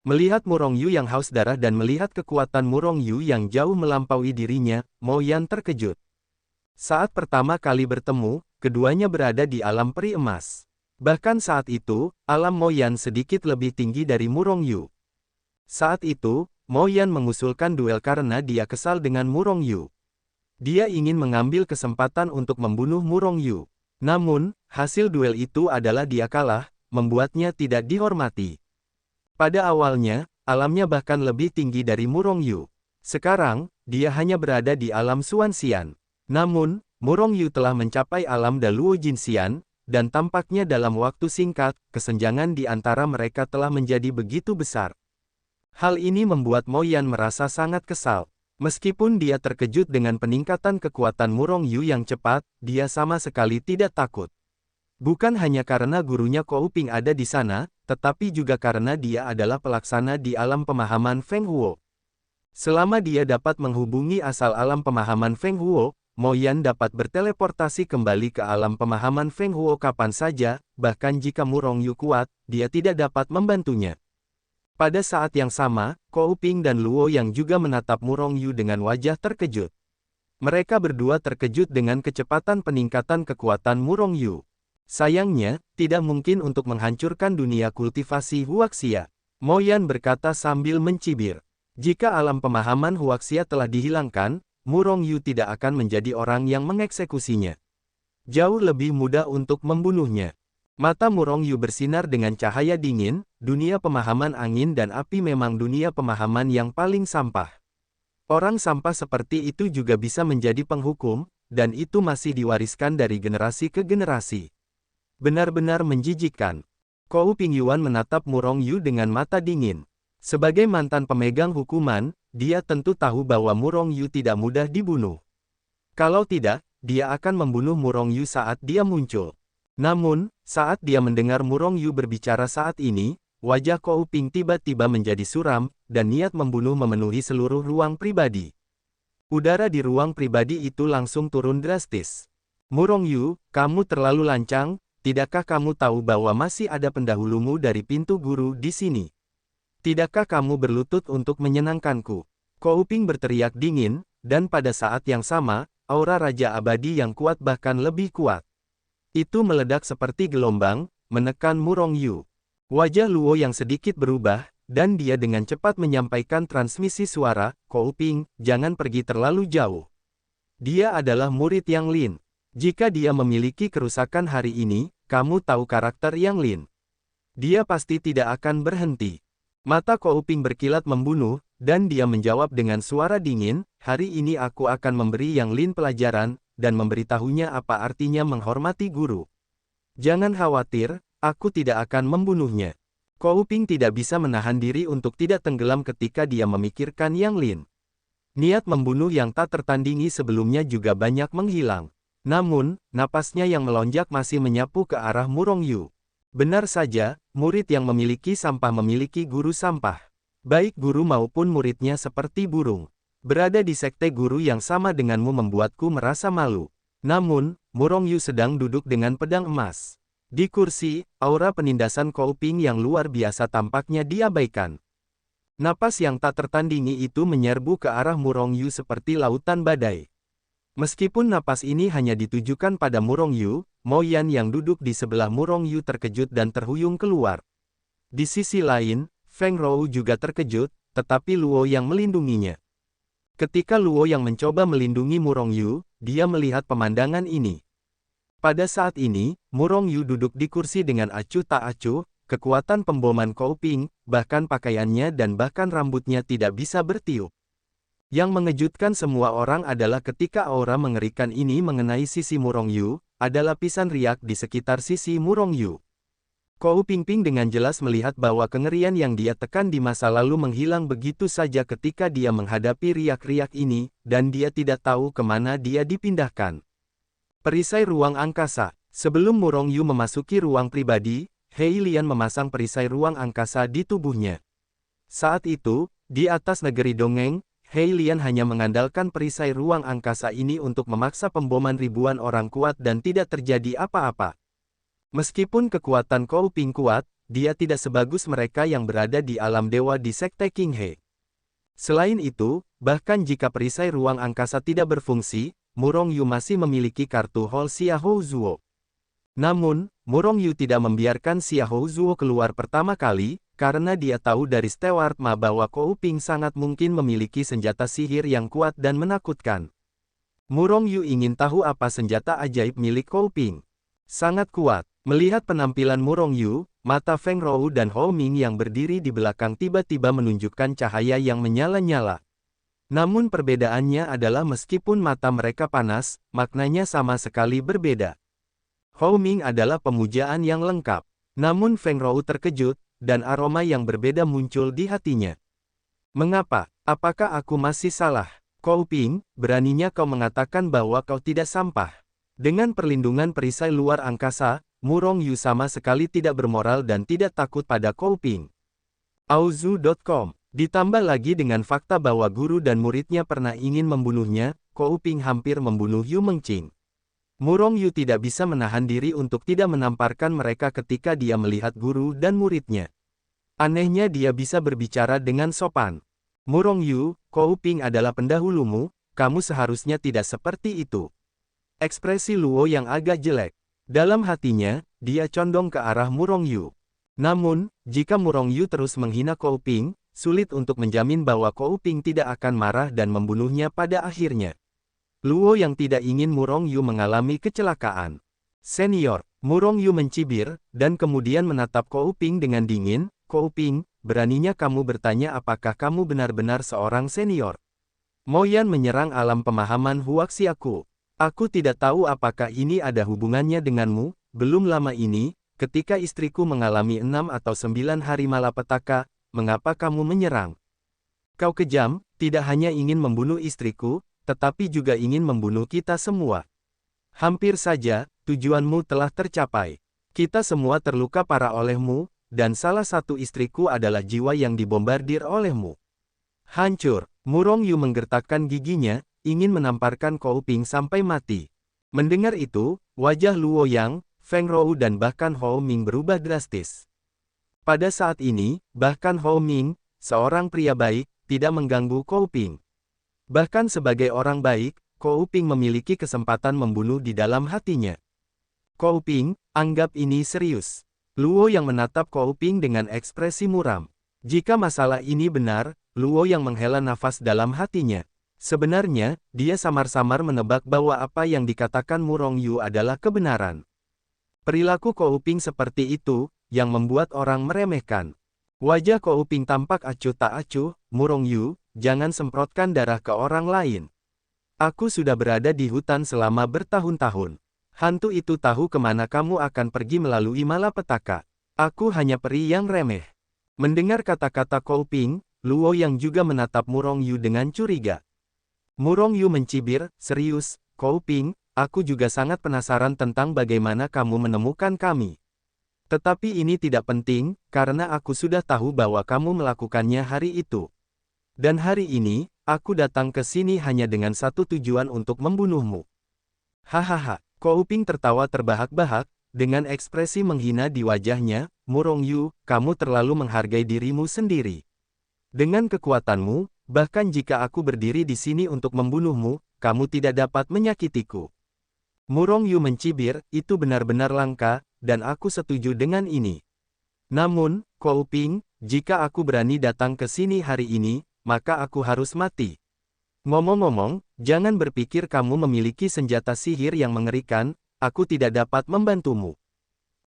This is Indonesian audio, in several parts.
Melihat Murong Yu yang haus darah dan melihat kekuatan Murong Yu yang jauh melampaui dirinya, Mo Yan terkejut. Saat pertama kali bertemu, keduanya berada di alam peri emas. Bahkan saat itu, alam Mo Yan sedikit lebih tinggi dari Murong Yu. Saat itu, Mo Yan mengusulkan duel karena dia kesal dengan Murong Yu. Dia ingin mengambil kesempatan untuk membunuh Murong Yu. Namun, hasil duel itu adalah dia kalah, membuatnya tidak dihormati. Pada awalnya, alamnya bahkan lebih tinggi dari Murong Yu. Sekarang, dia hanya berada di alam Xuanxian. Namun, Murong Yu telah mencapai alam Daluo Jinxian, dan tampaknya dalam waktu singkat, kesenjangan di antara mereka telah menjadi begitu besar. Hal ini membuat Mo Yan merasa sangat kesal. Meskipun dia terkejut dengan peningkatan kekuatan Murong Yu yang cepat, dia sama sekali tidak takut. Bukan hanya karena gurunya Kou Ping ada di sana, tetapi juga karena dia adalah pelaksana di alam pemahaman Feng Huo. Selama dia dapat menghubungi asal alam pemahaman Feng Huo, Mo Yan dapat berteleportasi kembali ke alam pemahaman Feng Huo kapan saja, bahkan jika Murong Yu kuat, dia tidak dapat membantunya. Pada saat yang sama, Kou Ping dan Luo yang juga menatap Murong Yu dengan wajah terkejut. Mereka berdua terkejut dengan kecepatan peningkatan kekuatan Murong Yu. Sayangnya, tidak mungkin untuk menghancurkan dunia kultivasi Huaxia. Mo Yan berkata sambil mencibir. Jika alam pemahaman Huaxia telah dihilangkan, Murong Yu tidak akan menjadi orang yang mengeksekusinya. Jauh lebih mudah untuk membunuhnya. Mata Murong Yu bersinar dengan cahaya dingin, dunia pemahaman angin dan api memang dunia pemahaman yang paling sampah. Orang sampah seperti itu juga bisa menjadi penghukum, dan itu masih diwariskan dari generasi ke generasi. Benar-benar menjijikkan. Kou Pingyuan menatap Murong Yu dengan mata dingin. Sebagai mantan pemegang hukuman, dia tentu tahu bahwa Murong Yu tidak mudah dibunuh. Kalau tidak, dia akan membunuh Murong Yu saat dia muncul. Namun, saat dia mendengar Murong Yu berbicara saat ini, wajah Kou Ping tiba-tiba menjadi suram, dan niat membunuh memenuhi seluruh ruang pribadi. Udara di ruang pribadi itu langsung turun drastis. Murong Yu, kamu terlalu lancang. Tidakkah kamu tahu bahwa masih ada pendahulumu dari pintu guru di sini? Tidakkah kamu berlutut untuk menyenangkanku? Kou Ping berteriak dingin, dan pada saat yang sama, aura Raja Abadi yang kuat bahkan lebih kuat. Itu meledak seperti gelombang, menekan Murong Yu. Wajah Luo yang sedikit berubah, dan dia dengan cepat menyampaikan transmisi suara, Kou Ping, jangan pergi terlalu jauh. Dia adalah murid Yang Lin. Jika dia memiliki kerusakan hari ini, kamu tahu karakter Yang Lin. Dia pasti tidak akan berhenti. Mata Kou Ping berkilat membunuh, dan dia menjawab dengan suara dingin, hari ini aku akan memberi Yang Lin pelajaran, dan memberitahunya apa artinya menghormati guru. Jangan khawatir, aku tidak akan membunuhnya. Kou Ping tidak bisa menahan diri untuk tidak tenggelam ketika dia memikirkan Yang Lin. Niat membunuh yang tak tertandingi sebelumnya juga banyak menghilang. Namun, napasnya yang melonjak masih menyapu ke arah Murong Yu. Benar saja, murid yang memiliki sampah memiliki guru sampah. Baik guru maupun muridnya seperti burung. Berada di sekte guru yang sama denganmu membuatku merasa malu. Namun, Murong Yu sedang duduk dengan pedang emas. Di kursi, aura penindasan Kou Ping yang luar biasa tampaknya diabaikan. Napas yang tak tertandingi itu menyerbu ke arah Murong Yu seperti lautan badai. Meskipun napas ini hanya ditujukan pada Murong Yu, Mo Yan yang duduk di sebelah Murong Yu terkejut dan terhuyung keluar. Di sisi lain, Feng Rou juga terkejut, tetapi Luo yang melindunginya. Ketika Luo yang mencoba melindungi Murong Yu, dia melihat pemandangan ini. Pada saat ini, Murong Yu duduk di kursi dengan acuh tak acuh, kekuatan pemboman Kou Ping, bahkan pakaiannya dan bahkan rambutnya tidak bisa bertiup. Yang mengejutkan semua orang adalah ketika aura mengerikan ini mengenai sisi Murong Yu, ada lapisan riak di sekitar sisi Murong Yu. Kou Pingping dengan jelas melihat bahwa kengerian yang dia tekan di masa lalu menghilang begitu saja ketika dia menghadapi riak-riak ini, dan dia tidak tahu kemana dia dipindahkan. Perisai ruang angkasa. Sebelum Murong Yu memasuki ruang pribadi, Hei Lian memasang perisai ruang angkasa di tubuhnya. Saat itu, di atas negeri dongeng, Hei Lian hanya mengandalkan perisai ruang angkasa ini untuk memaksa pemboman ribuan orang kuat dan tidak terjadi apa-apa. Meskipun kekuatan Kou Ping kuat, dia tidak sebagus mereka yang berada di alam dewa di Sekte King He. Selain itu, bahkan jika perisai ruang angkasa tidak berfungsi, Murong Yu masih memiliki kartu Hall Xiahou Zuo. Namun, Murong Yu tidak membiarkan Xiahou Zuo keluar pertama kali, karena dia tahu dari Steward Ma bahwa Kou Ping sangat mungkin memiliki senjata sihir yang kuat dan menakutkan. Murong Yu ingin tahu apa senjata ajaib milik Kou Ping. Sangat kuat. Melihat penampilan Murong Yu, mata Feng Rou dan Hou Ming yang berdiri di belakang tiba-tiba menunjukkan cahaya yang menyala-nyala. Namun perbedaannya adalah meskipun mata mereka panas, maknanya sama sekali berbeda. Hou Ming adalah pemujaan yang lengkap. Namun Feng Rou terkejut, dan aroma yang berbeda muncul di hatinya. Mengapa? Apakah aku masih salah? Kou Ping, beraninya kau mengatakan bahwa kau tidak sampah. Dengan perlindungan perisai luar angkasa, Murong Yu sama sekali tidak bermoral dan tidak takut pada Kou Ping. Auzu.com. Ditambah lagi dengan fakta bahwa guru dan muridnya pernah ingin membunuhnya, Kou Ping hampir membunuh Yu Mengqing. Murong Yu tidak bisa menahan diri untuk tidak menamparkan mereka ketika dia melihat guru dan muridnya. Anehnya dia bisa berbicara dengan sopan. Murong Yu, Kou Ping adalah pendahulumu, kamu seharusnya tidak seperti itu. Ekspresi Luo yang agak jelek. Dalam hatinya, dia condong ke arah Murong Yu. Namun, jika Murong Yu terus menghina Kou Ping, sulit untuk menjamin bahwa Kou Ping tidak akan marah dan membunuhnya pada akhirnya. Luo yang tidak ingin Murong Yu mengalami kecelakaan. Senior, Murong Yu mencibir, dan kemudian menatap Kou Ping dengan dingin. Kou Ping, beraninya kamu bertanya apakah kamu benar-benar seorang senior? Mo Yan menyerang alam pemahaman Huaxiaku. Aku tidak tahu apakah ini ada hubungannya denganmu. Belum lama ini, ketika istriku mengalami 6 atau 9 hari malapetaka, mengapa kamu menyerang? Kau kejam, tidak hanya ingin membunuh istriku, tetapi juga ingin membunuh kita semua. Hampir saja, tujuanmu telah tercapai. Kita semua terluka parah olehmu, dan salah satu istriku adalah jiwa yang dibombardir olehmu. Hancur. Murong Yu menggertakkan giginya, ingin menamparkan Kou Ping sampai mati. Mendengar itu, wajah Luo Yang, Feng Rou dan bahkan Hou Ming berubah drastis. Pada saat ini, bahkan Hou Ming, seorang pria baik, tidak mengganggu Kou Ping. Bahkan sebagai orang baik, Kou Ping memiliki kesempatan membunuh di dalam hatinya. Kou Ping, anggap ini serius. Luo yang menatap Kou Ping dengan ekspresi muram. Jika masalah ini benar, Luo yang menghela nafas dalam hatinya. Sebenarnya, dia samar-samar menebak bahwa apa yang dikatakan Murong Yu adalah kebenaran. Perilaku Kou Ping seperti itu, yang membuat orang meremehkan. Wajah Kou Ping tampak acuh tak acuh. Murong Yu, jangan semprotkan darah ke orang lain. Aku sudah berada di hutan selama bertahun-tahun. Hantu itu tahu kemana kamu akan pergi melalui malapetaka. Aku hanya peri yang remeh. Mendengar kata-kata Kou Ping, Luo yang juga menatap Murong Yu dengan curiga. Murong Yu mencibir, serius, Kou Ping, aku juga sangat penasaran tentang bagaimana kamu menemukan kami. Tetapi ini tidak penting, karena aku sudah tahu bahwa kamu melakukannya hari itu. Dan hari ini, aku datang ke sini hanya dengan satu tujuan untuk membunuhmu. Hahaha, Kou Ping tertawa terbahak-bahak, dengan ekspresi menghina di wajahnya. Murong Yu, kamu terlalu menghargai dirimu sendiri. Dengan kekuatanmu, bahkan jika aku berdiri di sini untuk membunuhmu, kamu tidak dapat menyakitiku. Murong Yu mencibir, itu benar-benar langka, dan aku setuju dengan ini. Namun, Kou Ping, jika aku berani datang ke sini hari ini, maka aku harus mati. Ngomong-ngomong, jangan berpikir kamu memiliki senjata sihir yang mengerikan, aku tidak dapat membantumu.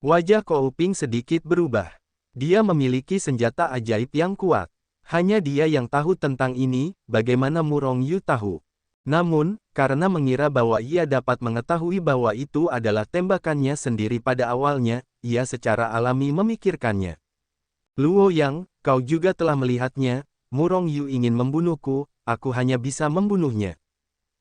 Wajah Kou Ping sedikit berubah. Dia memiliki senjata ajaib yang kuat. Hanya dia yang tahu tentang ini, bagaimana Murong Yu tahu. Namun, karena mengira bahwa ia dapat mengetahui bahwa itu adalah tembakannya sendiri pada awalnya, ia secara alami memikirkannya. Luo Yang, kau juga telah melihatnya, Murong Yu ingin membunuhku, aku hanya bisa membunuhnya.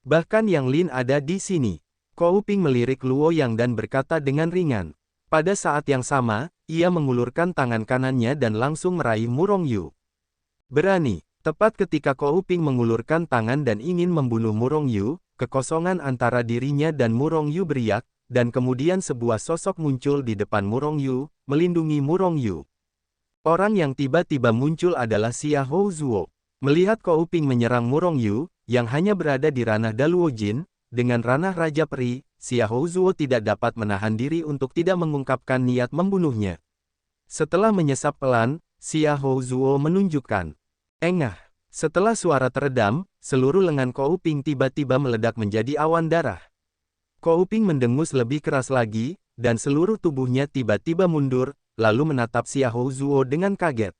Bahkan Yang Lin ada di sini. Kou Ping melirik Luo Yang dan berkata dengan ringan. Pada saat yang sama, ia mengulurkan tangan kanannya dan langsung meraih Murong Yu. Berani. Tepat ketika Kou Ping mengulurkan tangan dan ingin membunuh Murong Yu, kekosongan antara dirinya dan Murong Yu beriak, dan kemudian sebuah sosok muncul di depan Murong Yu, melindungi Murong Yu. Orang yang tiba-tiba muncul adalah Xiahou Zuo. Melihat Kou Ping menyerang Murong Yu, yang hanya berada di ranah Daluo Jin, dengan ranah Raja Peri, Xiahou Zuo tidak dapat menahan diri untuk tidak mengungkapkan niat membunuhnya. Setelah menyesap pelan, Xiahou Zuo menunjukkan. Engah. Setelah suara teredam, seluruh lengan Kou Ping tiba-tiba meledak menjadi awan darah. Kou Ping mendengus lebih keras lagi, dan seluruh tubuhnya tiba-tiba mundur, lalu menatap Xiahou Zuo dengan kaget.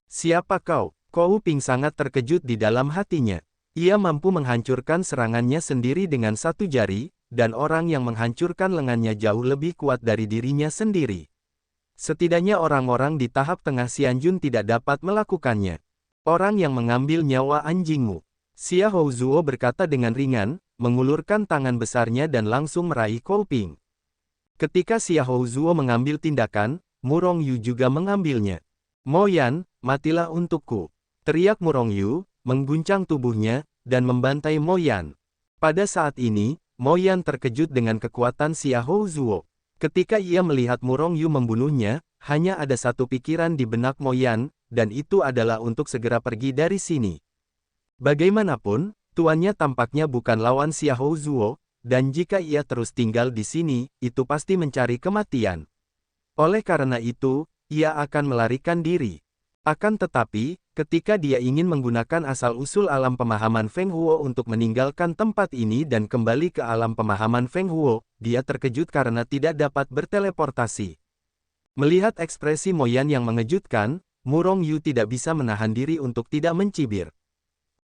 Siapa kau? Kou Ping sangat terkejut di dalam hatinya. Ia mampu menghancurkan serangannya sendiri dengan satu jari, dan orang yang menghancurkan lengannya jauh lebih kuat dari dirinya sendiri. Setidaknya orang-orang di tahap tengah Xianjun tidak dapat melakukannya. Orang yang mengambil nyawa anjingmu. Xiahou Zuo berkata dengan ringan, mengulurkan tangan besarnya dan langsung meraih Kou Ping. Ketika Xiahou Zuo mengambil tindakan, Murong Yu juga mengambilnya. Mo Yan, matilah untukku. Teriak Murong Yu, mengguncang tubuhnya, dan membantai Mo Yan. Pada saat ini, Mo Yan terkejut dengan kekuatan Xiahou Zuo. Ketika ia melihat Murong Yu membunuhnya, hanya ada satu pikiran di benak Mo Yan, dan itu adalah untuk segera pergi dari sini. Bagaimanapun, tuannya tampaknya bukan lawan Xiahou Zuo, dan jika ia terus tinggal di sini, itu pasti mencari kematian. Oleh karena itu, ia akan melarikan diri. Akan tetapi, ketika dia ingin menggunakan asal-usul alam pemahaman Feng Huo untuk meninggalkan tempat ini dan kembali ke alam pemahaman Feng Huo, dia terkejut karena tidak dapat berteleportasi. Melihat ekspresi Mo Yan yang mengejutkan, Murong Yu tidak bisa menahan diri untuk tidak mencibir.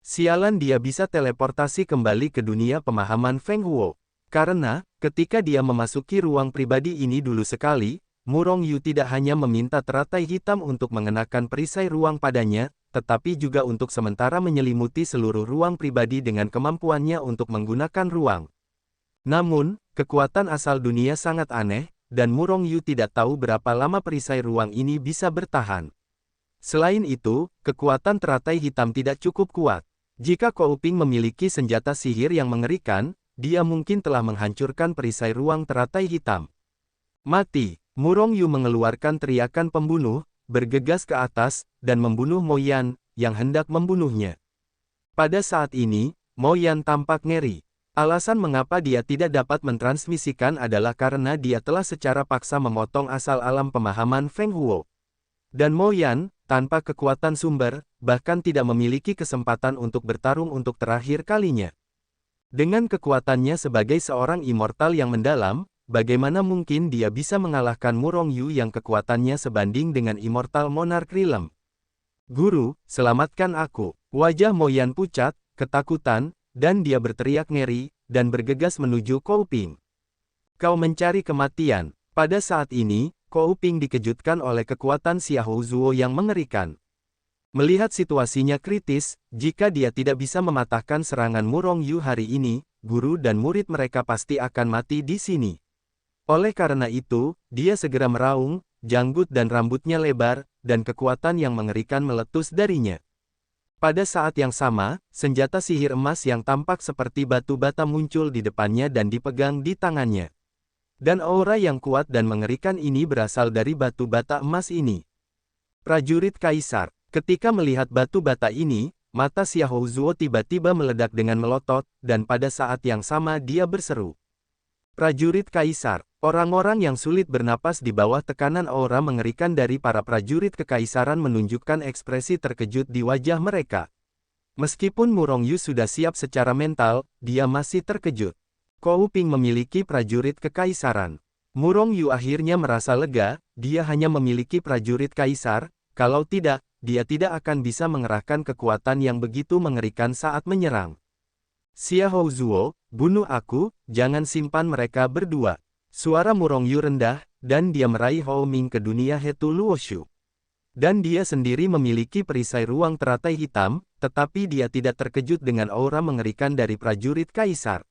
Sialan, dia bisa teleportasi kembali ke dunia pemahaman Feng Huo. Karena, ketika dia memasuki ruang pribadi ini dulu sekali, Murong Yu tidak hanya meminta teratai hitam untuk mengenakan perisai ruang padanya, tetapi juga untuk sementara menyelimuti seluruh ruang pribadi dengan kemampuannya untuk menggunakan ruang. Namun, kekuatan asal dunia sangat aneh, dan Murong Yu tidak tahu berapa lama perisai ruang ini bisa bertahan. Selain itu, kekuatan teratai hitam tidak cukup kuat. Jika Kou Ping memiliki senjata sihir yang mengerikan, dia mungkin telah menghancurkan perisai ruang teratai hitam. Mati! Murong Yu mengeluarkan teriakan pembunuh, bergegas ke atas, dan membunuh Mo Yan, yang hendak membunuhnya. Pada saat ini, Mo Yan tampak ngeri. Alasan mengapa dia tidak dapat mentransmisikan adalah karena dia telah secara paksa memotong asal alam pemahaman Feng Huo. Dan Mo Yan, tanpa kekuatan sumber, bahkan tidak memiliki kesempatan untuk bertarung untuk terakhir kalinya. Dengan kekuatannya sebagai seorang immortal yang mendalam, bagaimana mungkin dia bisa mengalahkan Murong Yu yang kekuatannya sebanding dengan Immortal Monarch Realm? Guru, selamatkan aku. Wajah Mo Yan pucat, ketakutan, dan dia berteriak ngeri, dan bergegas menuju Kou Ping. Kau mencari kematian. Pada saat ini, Kou Ping dikejutkan oleh kekuatan Xiahou Zuo yang mengerikan. Melihat situasinya kritis, jika dia tidak bisa mematahkan serangan Murong Yu hari ini, guru dan murid mereka pasti akan mati di sini. Oleh karena itu, dia segera meraung, janggut dan rambutnya lebar, dan kekuatan yang mengerikan meletus darinya. Pada saat yang sama, senjata sihir emas yang tampak seperti batu bata muncul di depannya dan dipegang di tangannya. Dan aura yang kuat dan mengerikan ini berasal dari batu bata emas ini. Prajurit Kaisar. Ketika melihat batu bata ini, mata Xiahou Zuo tiba-tiba meledak dengan melotot, dan pada saat yang sama dia berseru. Prajurit Kaisar. Orang-orang yang sulit bernapas di bawah tekanan aura mengerikan dari para prajurit kekaisaran menunjukkan ekspresi terkejut di wajah mereka. Meskipun Murong Yu sudah siap secara mental, dia masih terkejut. Kou Ping memiliki prajurit kekaisaran. Murong Yu akhirnya merasa lega, dia hanya memiliki prajurit kaisar, kalau tidak, dia tidak akan bisa mengerahkan kekuatan yang begitu mengerikan saat menyerang. Xiahou Zuo, bunuh aku, jangan simpan mereka berdua. Suara Murong Yu rendah, dan dia meraih Hou Ming ke dunia Hetu Luoshu. Dan dia sendiri memiliki perisai ruang teratai hitam, tetapi dia tidak terkejut dengan aura mengerikan dari prajurit kaisar.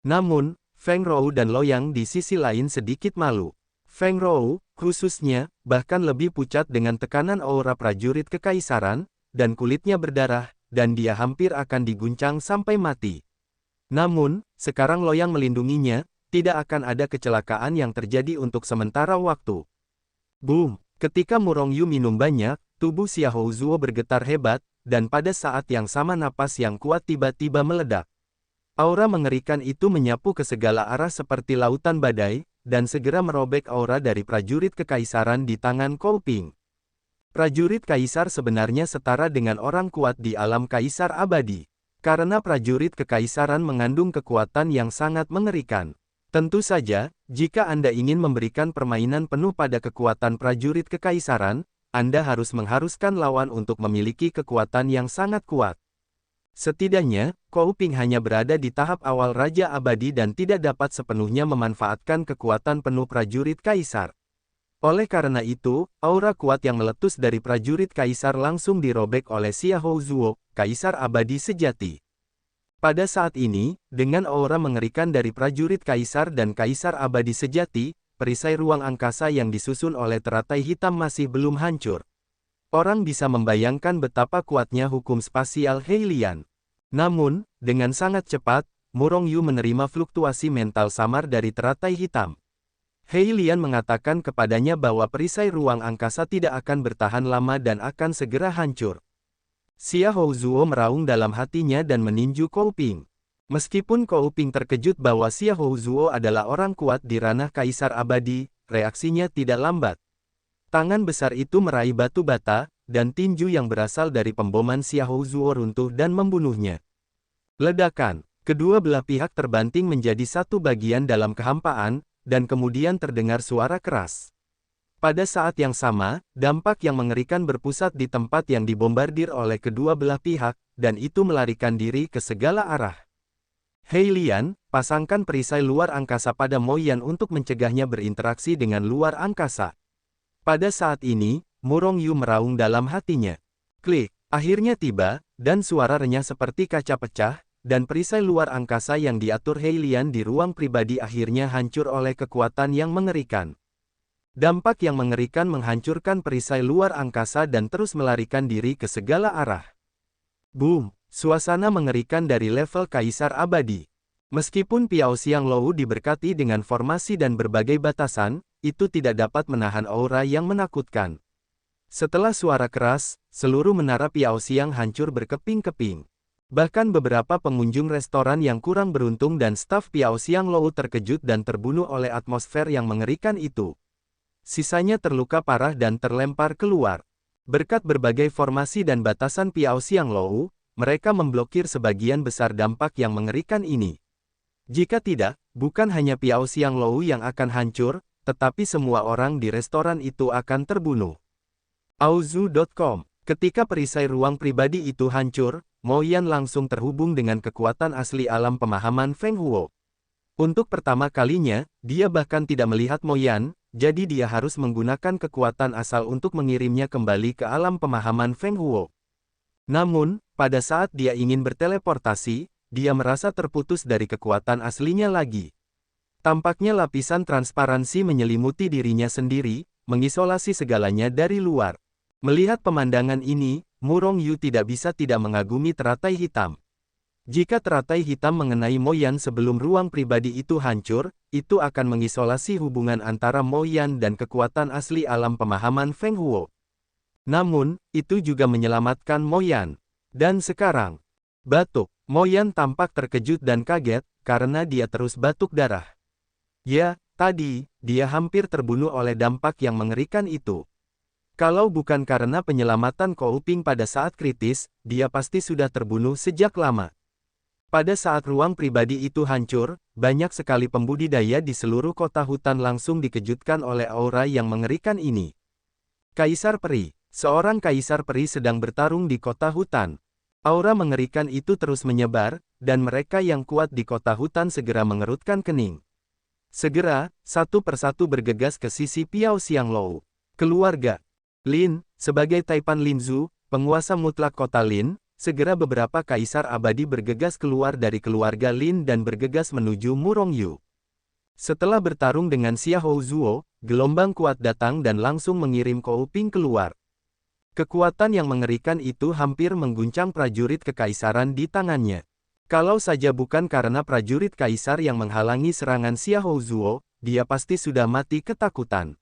Namun, Feng Rou dan Loyang di sisi lain sedikit malu. Feng Rou, khususnya, bahkan lebih pucat dengan tekanan aura prajurit kekaisaran, dan kulitnya berdarah, dan dia hampir akan diguncang sampai mati. Namun, sekarang Loyang melindunginya, Tidak akan ada kecelakaan yang terjadi untuk sementara waktu. Boom! Ketika Murong Yu minum banyak, tubuh Xiahou Zuo bergetar hebat, dan pada saat yang sama napas yang kuat tiba-tiba meledak. Aura mengerikan itu menyapu ke segala arah seperti lautan badai, dan segera merobek aura dari prajurit kekaisaran di tangan Kou Ping. Prajurit kaisar sebenarnya setara dengan orang kuat di alam kaisar abadi. Karena prajurit kekaisaran mengandung kekuatan yang sangat mengerikan. Tentu saja, jika Anda ingin memberikan permainan penuh pada kekuatan prajurit kekaisaran, Anda harus mengharuskan lawan untuk memiliki kekuatan yang sangat kuat. Setidaknya, Kou Ping hanya berada di tahap awal Raja Abadi dan tidak dapat sepenuhnya memanfaatkan kekuatan penuh prajurit kaisar. Oleh karena itu, aura kuat yang meletus dari prajurit kaisar langsung dirobek oleh Xiahou Zuo, kaisar abadi sejati. Pada saat ini, dengan aura mengerikan dari prajurit kaisar dan kaisar abadi sejati, perisai ruang angkasa yang disusun oleh teratai hitam masih belum hancur. Orang bisa membayangkan betapa kuatnya hukum spasial Heilian. Namun, dengan sangat cepat, Murong Yu menerima fluktuasi mental samar dari teratai hitam. Heilian mengatakan kepadanya bahwa perisai ruang angkasa tidak akan bertahan lama dan akan segera hancur. Xiahou Zuo meraung dalam hatinya dan meninju Kou Ping. Meskipun Kou Ping terkejut bahwa Xiahou Zuo adalah orang kuat di ranah kaisar abadi, reaksinya tidak lambat. Tangan besar itu meraih batu bata, dan tinju yang berasal dari pemboman Xiahou Zuo runtuh dan membunuhnya. Ledakan, kedua belah pihak terbanting menjadi satu bagian dalam kehampaan, dan kemudian terdengar suara keras. Pada saat yang sama, dampak yang mengerikan berpusat di tempat yang dibombardir oleh kedua belah pihak, dan itu melarikan diri ke segala arah. Heilian, pasangkan perisai luar angkasa pada Moyan untuk mencegahnya berinteraksi dengan luar angkasa. Pada saat ini, Murong Yu meraung dalam hatinya. Klik, akhirnya tiba, dan suara renyah seperti kaca pecah, dan perisai luar angkasa yang diatur Heilian di ruang pribadi akhirnya hancur oleh kekuatan yang mengerikan. Dampak yang mengerikan menghancurkan perisai luar angkasa dan terus melarikan diri ke segala arah. Boom! Suasana mengerikan dari level kaisar abadi. Meskipun Piao Xianglou diberkati dengan formasi dan berbagai batasan, itu tidak dapat menahan aura yang menakutkan. Setelah suara keras, seluruh menara Piao Xiang hancur berkeping-keping. Bahkan beberapa pengunjung restoran yang kurang beruntung dan staf Piao Xianglou terkejut dan terbunuh oleh atmosfer yang mengerikan itu. Sisanya terluka parah dan terlempar keluar. Berkat berbagai formasi dan batasan Piao Xianglou, mereka memblokir sebagian besar dampak yang mengerikan ini. Jika tidak, bukan hanya Piao Xianglou yang akan hancur, tetapi semua orang di restoran itu akan terbunuh. Aozu.com. Ketika perisai ruang pribadi itu hancur, Mo Yan langsung terhubung dengan kekuatan asli alam pemahaman Feng Huo. Untuk pertama kalinya, dia bahkan tidak melihat Mo Yan, jadi dia harus menggunakan kekuatan asal untuk mengirimnya kembali ke alam pemahaman Feng Huo. Namun, pada saat dia ingin berteleportasi, dia merasa terputus dari kekuatan aslinya lagi. Tampaknya lapisan transparansi menyelimuti dirinya sendiri, mengisolasi segalanya dari luar. Melihat pemandangan ini, Murong Yu tidak bisa tidak mengagumi teratai hitam. Jika teratai hitam mengenai Mo Yan sebelum ruang pribadi itu hancur, itu akan mengisolasi hubungan antara Mo Yan dan kekuatan asli alam pemahaman Feng Huo. Namun, itu juga menyelamatkan Mo Yan. Dan sekarang, batuk. Mo Yan tampak terkejut dan kaget, karena dia terus batuk darah. Ya, tadi, dia hampir terbunuh oleh dampak yang mengerikan itu. Kalau bukan karena penyelamatan Kou Ping pada saat kritis, dia pasti sudah terbunuh sejak lama. Pada saat ruang pribadi itu hancur, banyak sekali pembudidaya di seluruh kota hutan langsung dikejutkan oleh aura yang mengerikan ini. Kaisar Peri. Seorang kaisar peri sedang bertarung di kota hutan. Aura mengerikan itu terus menyebar, dan mereka yang kuat di kota hutan segera mengerutkan kening. Segera, satu persatu bergegas ke sisi Piao Xianglou. Keluarga Lin, sebagai Taipan Linzu, penguasa mutlak kota Lin, segera beberapa kaisar abadi bergegas keluar dari keluarga Lin dan bergegas menuju Murong Yu. Setelah bertarung dengan Xiahou Zuo, gelombang kuat datang dan langsung mengirim Kou Ping keluar. Kekuatan yang mengerikan itu hampir mengguncang prajurit kekaisaran di tangannya. Kalau saja bukan karena prajurit kaisar yang menghalangi serangan Xiahou Zuo, dia pasti sudah mati ketakutan.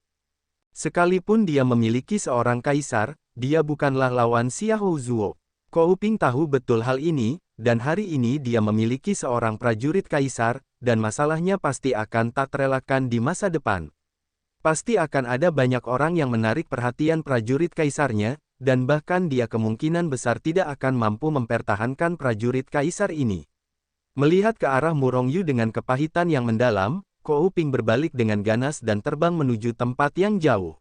Sekalipun dia memiliki seorang kaisar, dia bukanlah lawan Xiahou Zuo. Kou Ping tahu betul hal ini, dan hari ini dia memiliki seorang prajurit kaisar, dan masalahnya pasti akan tak terelakkan di masa depan. Pasti akan ada banyak orang yang menarik perhatian prajurit kaisarnya, dan bahkan dia kemungkinan besar tidak akan mampu mempertahankan prajurit kaisar ini. Melihat ke arah Murong Yu dengan kepahitan yang mendalam, Kou Ping berbalik dengan ganas dan terbang menuju tempat yang jauh.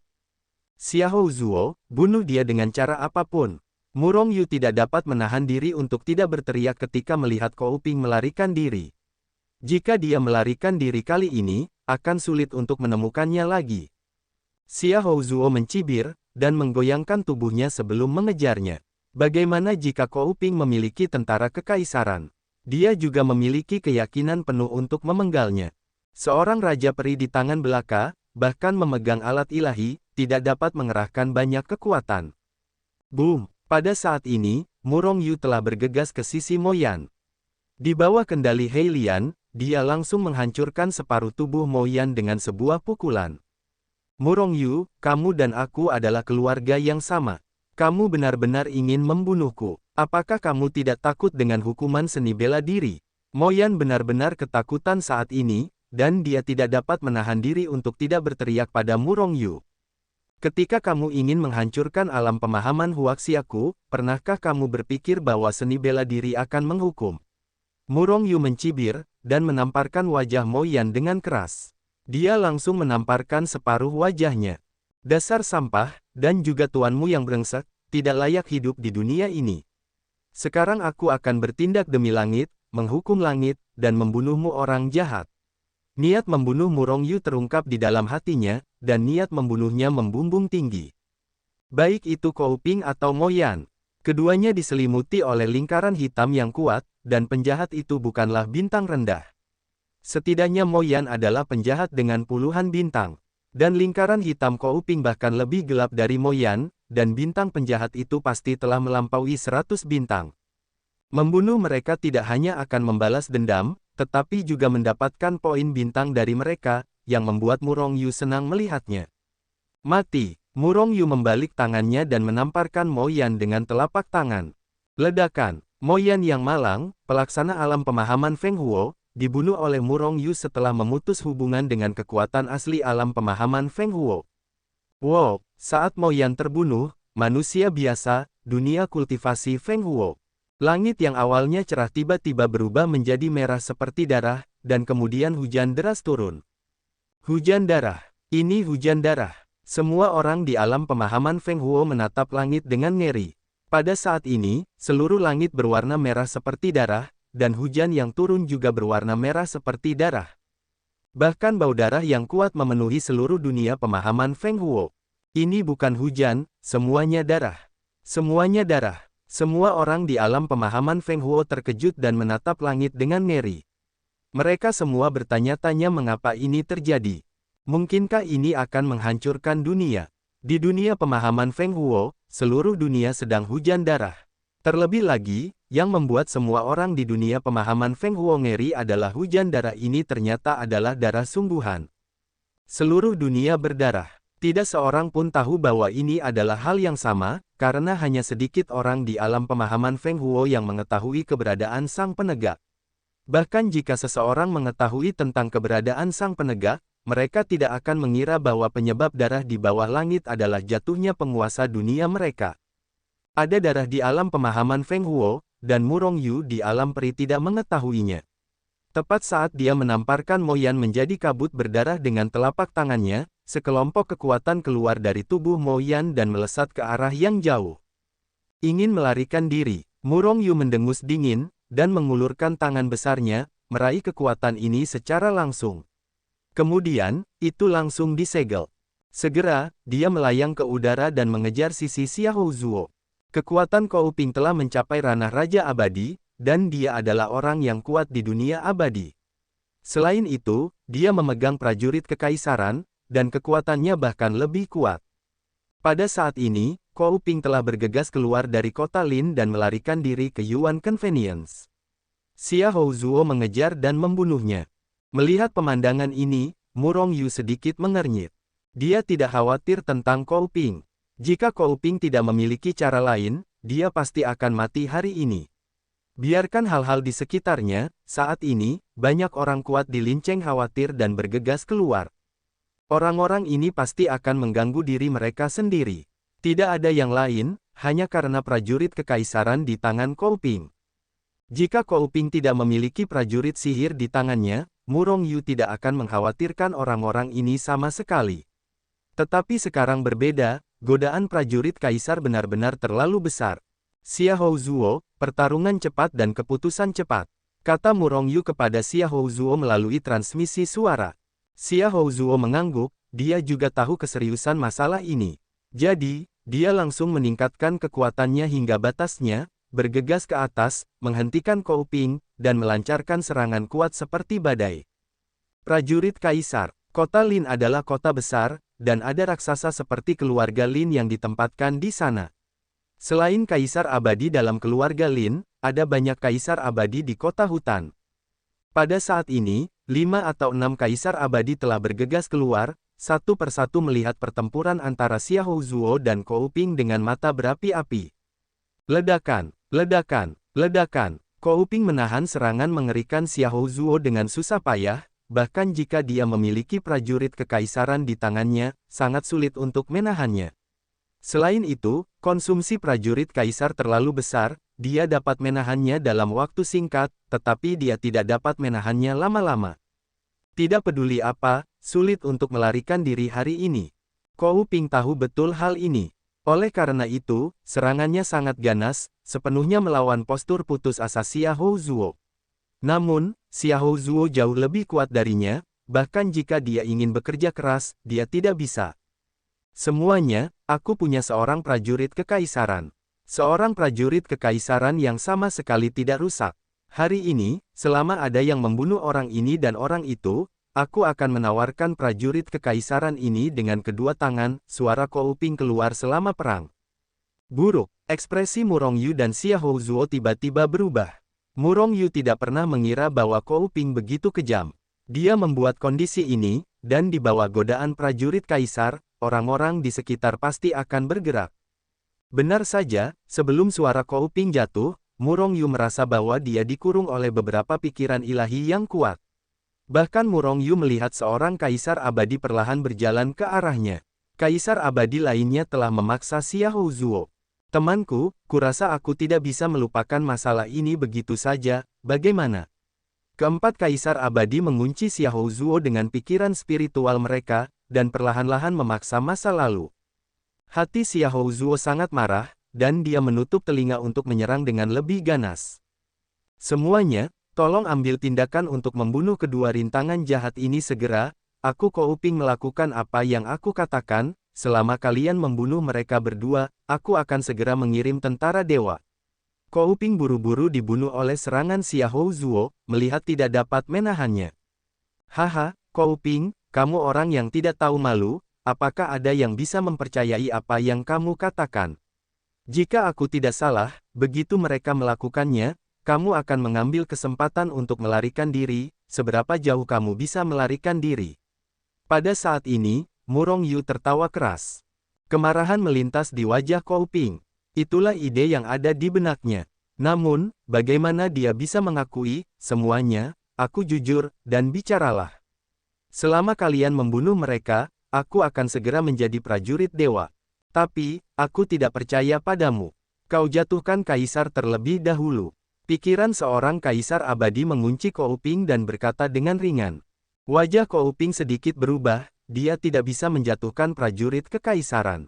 Xiahou Zuo, bunuh dia dengan cara apapun. Murong Yu tidak dapat menahan diri untuk tidak berteriak ketika melihat Kou Ping melarikan diri. Jika dia melarikan diri kali ini, akan sulit untuk menemukannya lagi. Xiahou Zuo mencibir, dan menggoyangkan tubuhnya sebelum mengejarnya. Bagaimana jika Kou Ping memiliki tentara kekaisaran? Dia juga memiliki keyakinan penuh untuk memenggalnya. Seorang raja peri di tangan belaka, bahkan memegang alat ilahi, tidak dapat mengerahkan banyak kekuatan. Boom! Pada saat ini, Murong Yu telah bergegas ke sisi Mo Yan. Di bawah kendali Hei Lian, dia langsung menghancurkan separuh tubuh Mo Yan dengan sebuah pukulan. Murong Yu, kamu dan aku adalah keluarga yang sama. Kamu benar-benar ingin membunuhku. Apakah kamu tidak takut dengan hukuman seni bela diri? Mo Yan benar-benar ketakutan saat ini, dan dia tidak dapat menahan diri untuk tidak berteriak pada Murong Yu. Ketika kamu ingin menghancurkan alam pemahaman Huaxiaku, pernahkah kamu berpikir bahwa seni bela diri akan menghukum? Murong Yu mencibir, dan menamparkan wajah Mo Yan dengan keras. Dia langsung menamparkan separuh wajahnya. Dasar sampah, dan juga tuanmu yang brengsek, tidak layak hidup di dunia ini. Sekarang aku akan bertindak demi langit, menghukum langit, dan membunuhmu orang jahat. Niat membunuh Murong Yu terungkap di dalam hatinya, dan niat membunuhnya membumbung tinggi. Baik itu Kou Ping atau Mo Yan. Keduanya diselimuti oleh lingkaran hitam yang kuat, dan penjahat itu bukanlah bintang rendah. Setidaknya Mo Yan adalah penjahat dengan puluhan bintang. Dan lingkaran hitam Kou Ping bahkan lebih gelap dari Mo Yan, dan bintang penjahat itu pasti telah melampaui 100 bintang. Membunuh mereka tidak hanya akan membalas dendam, tetapi juga mendapatkan poin bintang dari mereka, yang membuat Murong Yu senang melihatnya. Mati! Murong Yu membalik tangannya dan menamparkan Mo Yan dengan telapak tangan. Ledakan! Mo Yan yang malang, pelaksana alam pemahaman Feng Huo, dibunuh oleh Murong Yu setelah memutus hubungan dengan kekuatan asli alam pemahaman Feng Huo. Wow, saat Mo Yan terbunuh, manusia biasa, dunia kultivasi Feng Huo. Langit yang awalnya cerah tiba-tiba berubah menjadi merah seperti darah, dan kemudian hujan deras turun. Hujan darah. Ini hujan darah. Semua orang di alam pemahaman Feng Huo menatap langit dengan ngeri. Pada saat ini, seluruh langit berwarna merah seperti darah, dan hujan yang turun juga berwarna merah seperti darah. Bahkan bau darah yang kuat memenuhi seluruh dunia pemahaman Feng Huo. Ini bukan hujan, semuanya darah. Semuanya darah. Semua orang di alam pemahaman Feng Huo terkejut dan menatap langit dengan ngeri. Mereka semua bertanya-tanya mengapa ini terjadi. Mungkinkah ini akan menghancurkan dunia? Di dunia pemahaman Feng Huo, seluruh dunia sedang hujan darah. Terlebih lagi, yang membuat semua orang di dunia pemahaman Feng Huo ngeri adalah hujan darah ini ternyata adalah darah sungguhan. Seluruh dunia berdarah. Tidak seorang pun tahu bahwa ini adalah hal yang sama, karena hanya sedikit orang di alam pemahaman Feng Huo yang mengetahui keberadaan sang penegak. Bahkan jika seseorang mengetahui tentang keberadaan sang penegak, mereka tidak akan mengira bahwa penyebab darah di bawah langit adalah jatuhnya penguasa dunia mereka. Ada darah di alam pemahaman Feng Huo, dan Murong Yu di alam peri tidak mengetahuinya. Tepat saat dia menamparkan Mo Yan menjadi kabut berdarah dengan telapak tangannya, sekelompok kekuatan keluar dari tubuh Mo Yan dan melesat ke arah yang jauh. Ingin melarikan diri, Murong Yu mendengus dingin, dan mengulurkan tangan besarnya, meraih kekuatan ini secara langsung. Kemudian, itu langsung disegel. Segera, dia melayang ke udara dan mengejar sisi Xiahou Zuo. Kekuatan Kou Ping telah mencapai ranah Raja Abadi, dan dia adalah orang yang kuat di dunia abadi. Selain itu, dia memegang prajurit kekaisaran, dan kekuatannya bahkan lebih kuat. Pada saat ini, Kou Ping telah bergegas keluar dari kota Lin dan melarikan diri ke Yuan Convenience. Xia Houzuo mengejar dan membunuhnya. Melihat pemandangan ini, Murong Yu sedikit mengernyit. Dia tidak khawatir tentang Kou Ping. Jika Kou Ping tidak memiliki cara lain, dia pasti akan mati hari ini. Biarkan hal-hal di sekitarnya, saat ini, banyak orang kuat di Lin Cheng khawatir dan bergegas keluar. Orang-orang ini pasti akan mengganggu diri mereka sendiri. Tidak ada yang lain, hanya karena prajurit kekaisaran di tangan Kou Ping. Jika Kou Ping tidak memiliki prajurit sihir di tangannya, Murong Yu tidak akan mengkhawatirkan orang-orang ini sama sekali. Tetapi sekarang berbeda, godaan prajurit kaisar benar-benar terlalu besar. Xia Houzuo, pertarungan cepat dan keputusan cepat, kata Murong Yu kepada Xia Houzuo melalui transmisi suara. Xia Houzuo mengangguk, dia juga tahu keseriusan masalah ini. Jadi, dia langsung meningkatkan kekuatannya hingga batasnya, bergegas ke atas, menghentikan Kou Ping, dan melancarkan serangan kuat seperti badai. Prajurit Kaisar, kota Lin adalah kota besar, dan ada raksasa seperti keluarga Lin yang ditempatkan di sana. Selain kaisar abadi dalam keluarga Lin, ada banyak kaisar abadi di kota hutan. Pada saat ini, 5 atau 6 kaisar abadi telah bergegas keluar, satu persatu melihat pertempuran antara Xia Houzuo dan Kou Ping dengan mata berapi-api. Ledakan, ledakan, ledakan. Kou Ping menahan serangan mengerikan Xia Houzuo dengan susah payah. Bahkan jika dia memiliki prajurit kekaisaran di tangannya, sangat sulit untuk menahannya. Selain itu, konsumsi prajurit kaisar terlalu besar, dia dapat menahannya dalam waktu singkat, tetapi dia tidak dapat menahannya lama-lama. Tidak peduli apa, sulit untuk melarikan diri hari ini. Kou Ping tahu betul hal ini. Oleh karena itu, serangannya sangat ganas, sepenuhnya melawan postur putus asa Xia Houzuo. Namun, Xia Houzuo jauh lebih kuat darinya, bahkan jika dia ingin bekerja keras, dia tidak bisa. Semuanya, aku punya seorang prajurit kekaisaran. Seorang prajurit kekaisaran yang sama sekali tidak rusak. Hari ini, selama ada yang membunuh orang ini dan orang itu, aku akan menawarkan prajurit kekaisaran ini dengan kedua tangan. Suara Kou Ping keluar selama perang. Buruk, ekspresi Murong Yu dan Xia Houzuo tiba-tiba berubah. Murong Yu tidak pernah mengira bahwa Kou Ping begitu kejam. Dia membuat kondisi ini, dan di bawah godaan prajurit kaisar, orang-orang di sekitar pasti akan bergerak. Benar saja, sebelum suara Kou Ping jatuh, Murong Yu merasa bahwa dia dikurung oleh beberapa pikiran ilahi yang kuat. Bahkan Murong Yu melihat seorang kaisar abadi perlahan berjalan ke arahnya. Kaisar abadi lainnya telah memaksa Xia Houzuo. Temanku, kurasa aku tidak bisa melupakan masalah ini begitu saja, bagaimana? Keempat kaisar abadi mengunci Xia Houzuo dengan pikiran spiritual mereka, dan perlahan-lahan memaksa masa lalu. Hati Xia Houzuo sangat marah, dan dia menutup telinga untuk menyerang dengan lebih ganas. Semuanya, tolong ambil tindakan untuk membunuh kedua rintangan jahat ini segera. Aku Kou Ping melakukan apa yang aku katakan. Selama kalian membunuh mereka berdua, aku akan segera mengirim tentara dewa. Kou Ping buru-buru dibunuh oleh serangan Xia Houzuo, melihat tidak dapat menahannya. Haha, Kou Ping, kamu orang yang tidak tahu malu, apakah ada yang bisa mempercayai apa yang kamu katakan? Jika aku tidak salah, begitu mereka melakukannya, kamu akan mengambil kesempatan untuk melarikan diri. Seberapa jauh kamu bisa melarikan diri? Pada saat ini, Murong Yu tertawa keras. Kemarahan melintas di wajah Kou Ping. Itulah ide yang ada di benaknya. Namun, bagaimana dia bisa mengakui, semuanya, aku jujur, dan bicaralah. Selama kalian membunuh mereka, aku akan segera menjadi prajurit dewa. Tapi, aku tidak percaya padamu. Kau jatuhkan kaisar terlebih dahulu. Pikiran seorang kaisar abadi mengunci Kou Ping dan berkata dengan ringan. Wajah Kou Ping sedikit berubah. Dia tidak bisa menjatuhkan prajurit kekaisaran.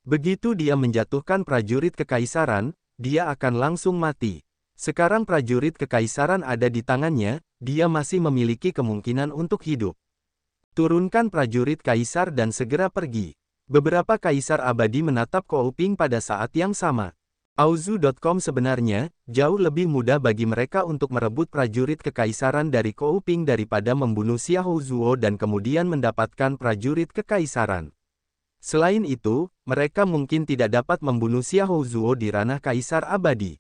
Begitu dia menjatuhkan prajurit kekaisaran, dia akan langsung mati. Sekarang prajurit kekaisaran ada di tangannya, dia masih memiliki kemungkinan untuk hidup. Turunkan prajurit kaisar dan segera pergi. Beberapa kaisar abadi menatap Kou Ping pada saat yang sama. Auzu.com sebenarnya, jauh lebih mudah bagi mereka untuk merebut prajurit kekaisaran dari Kou Ping daripada membunuh Xia Houzuo dan kemudian mendapatkan prajurit kekaisaran. Selain itu, mereka mungkin tidak dapat membunuh Xia Houzuo di ranah kaisar abadi.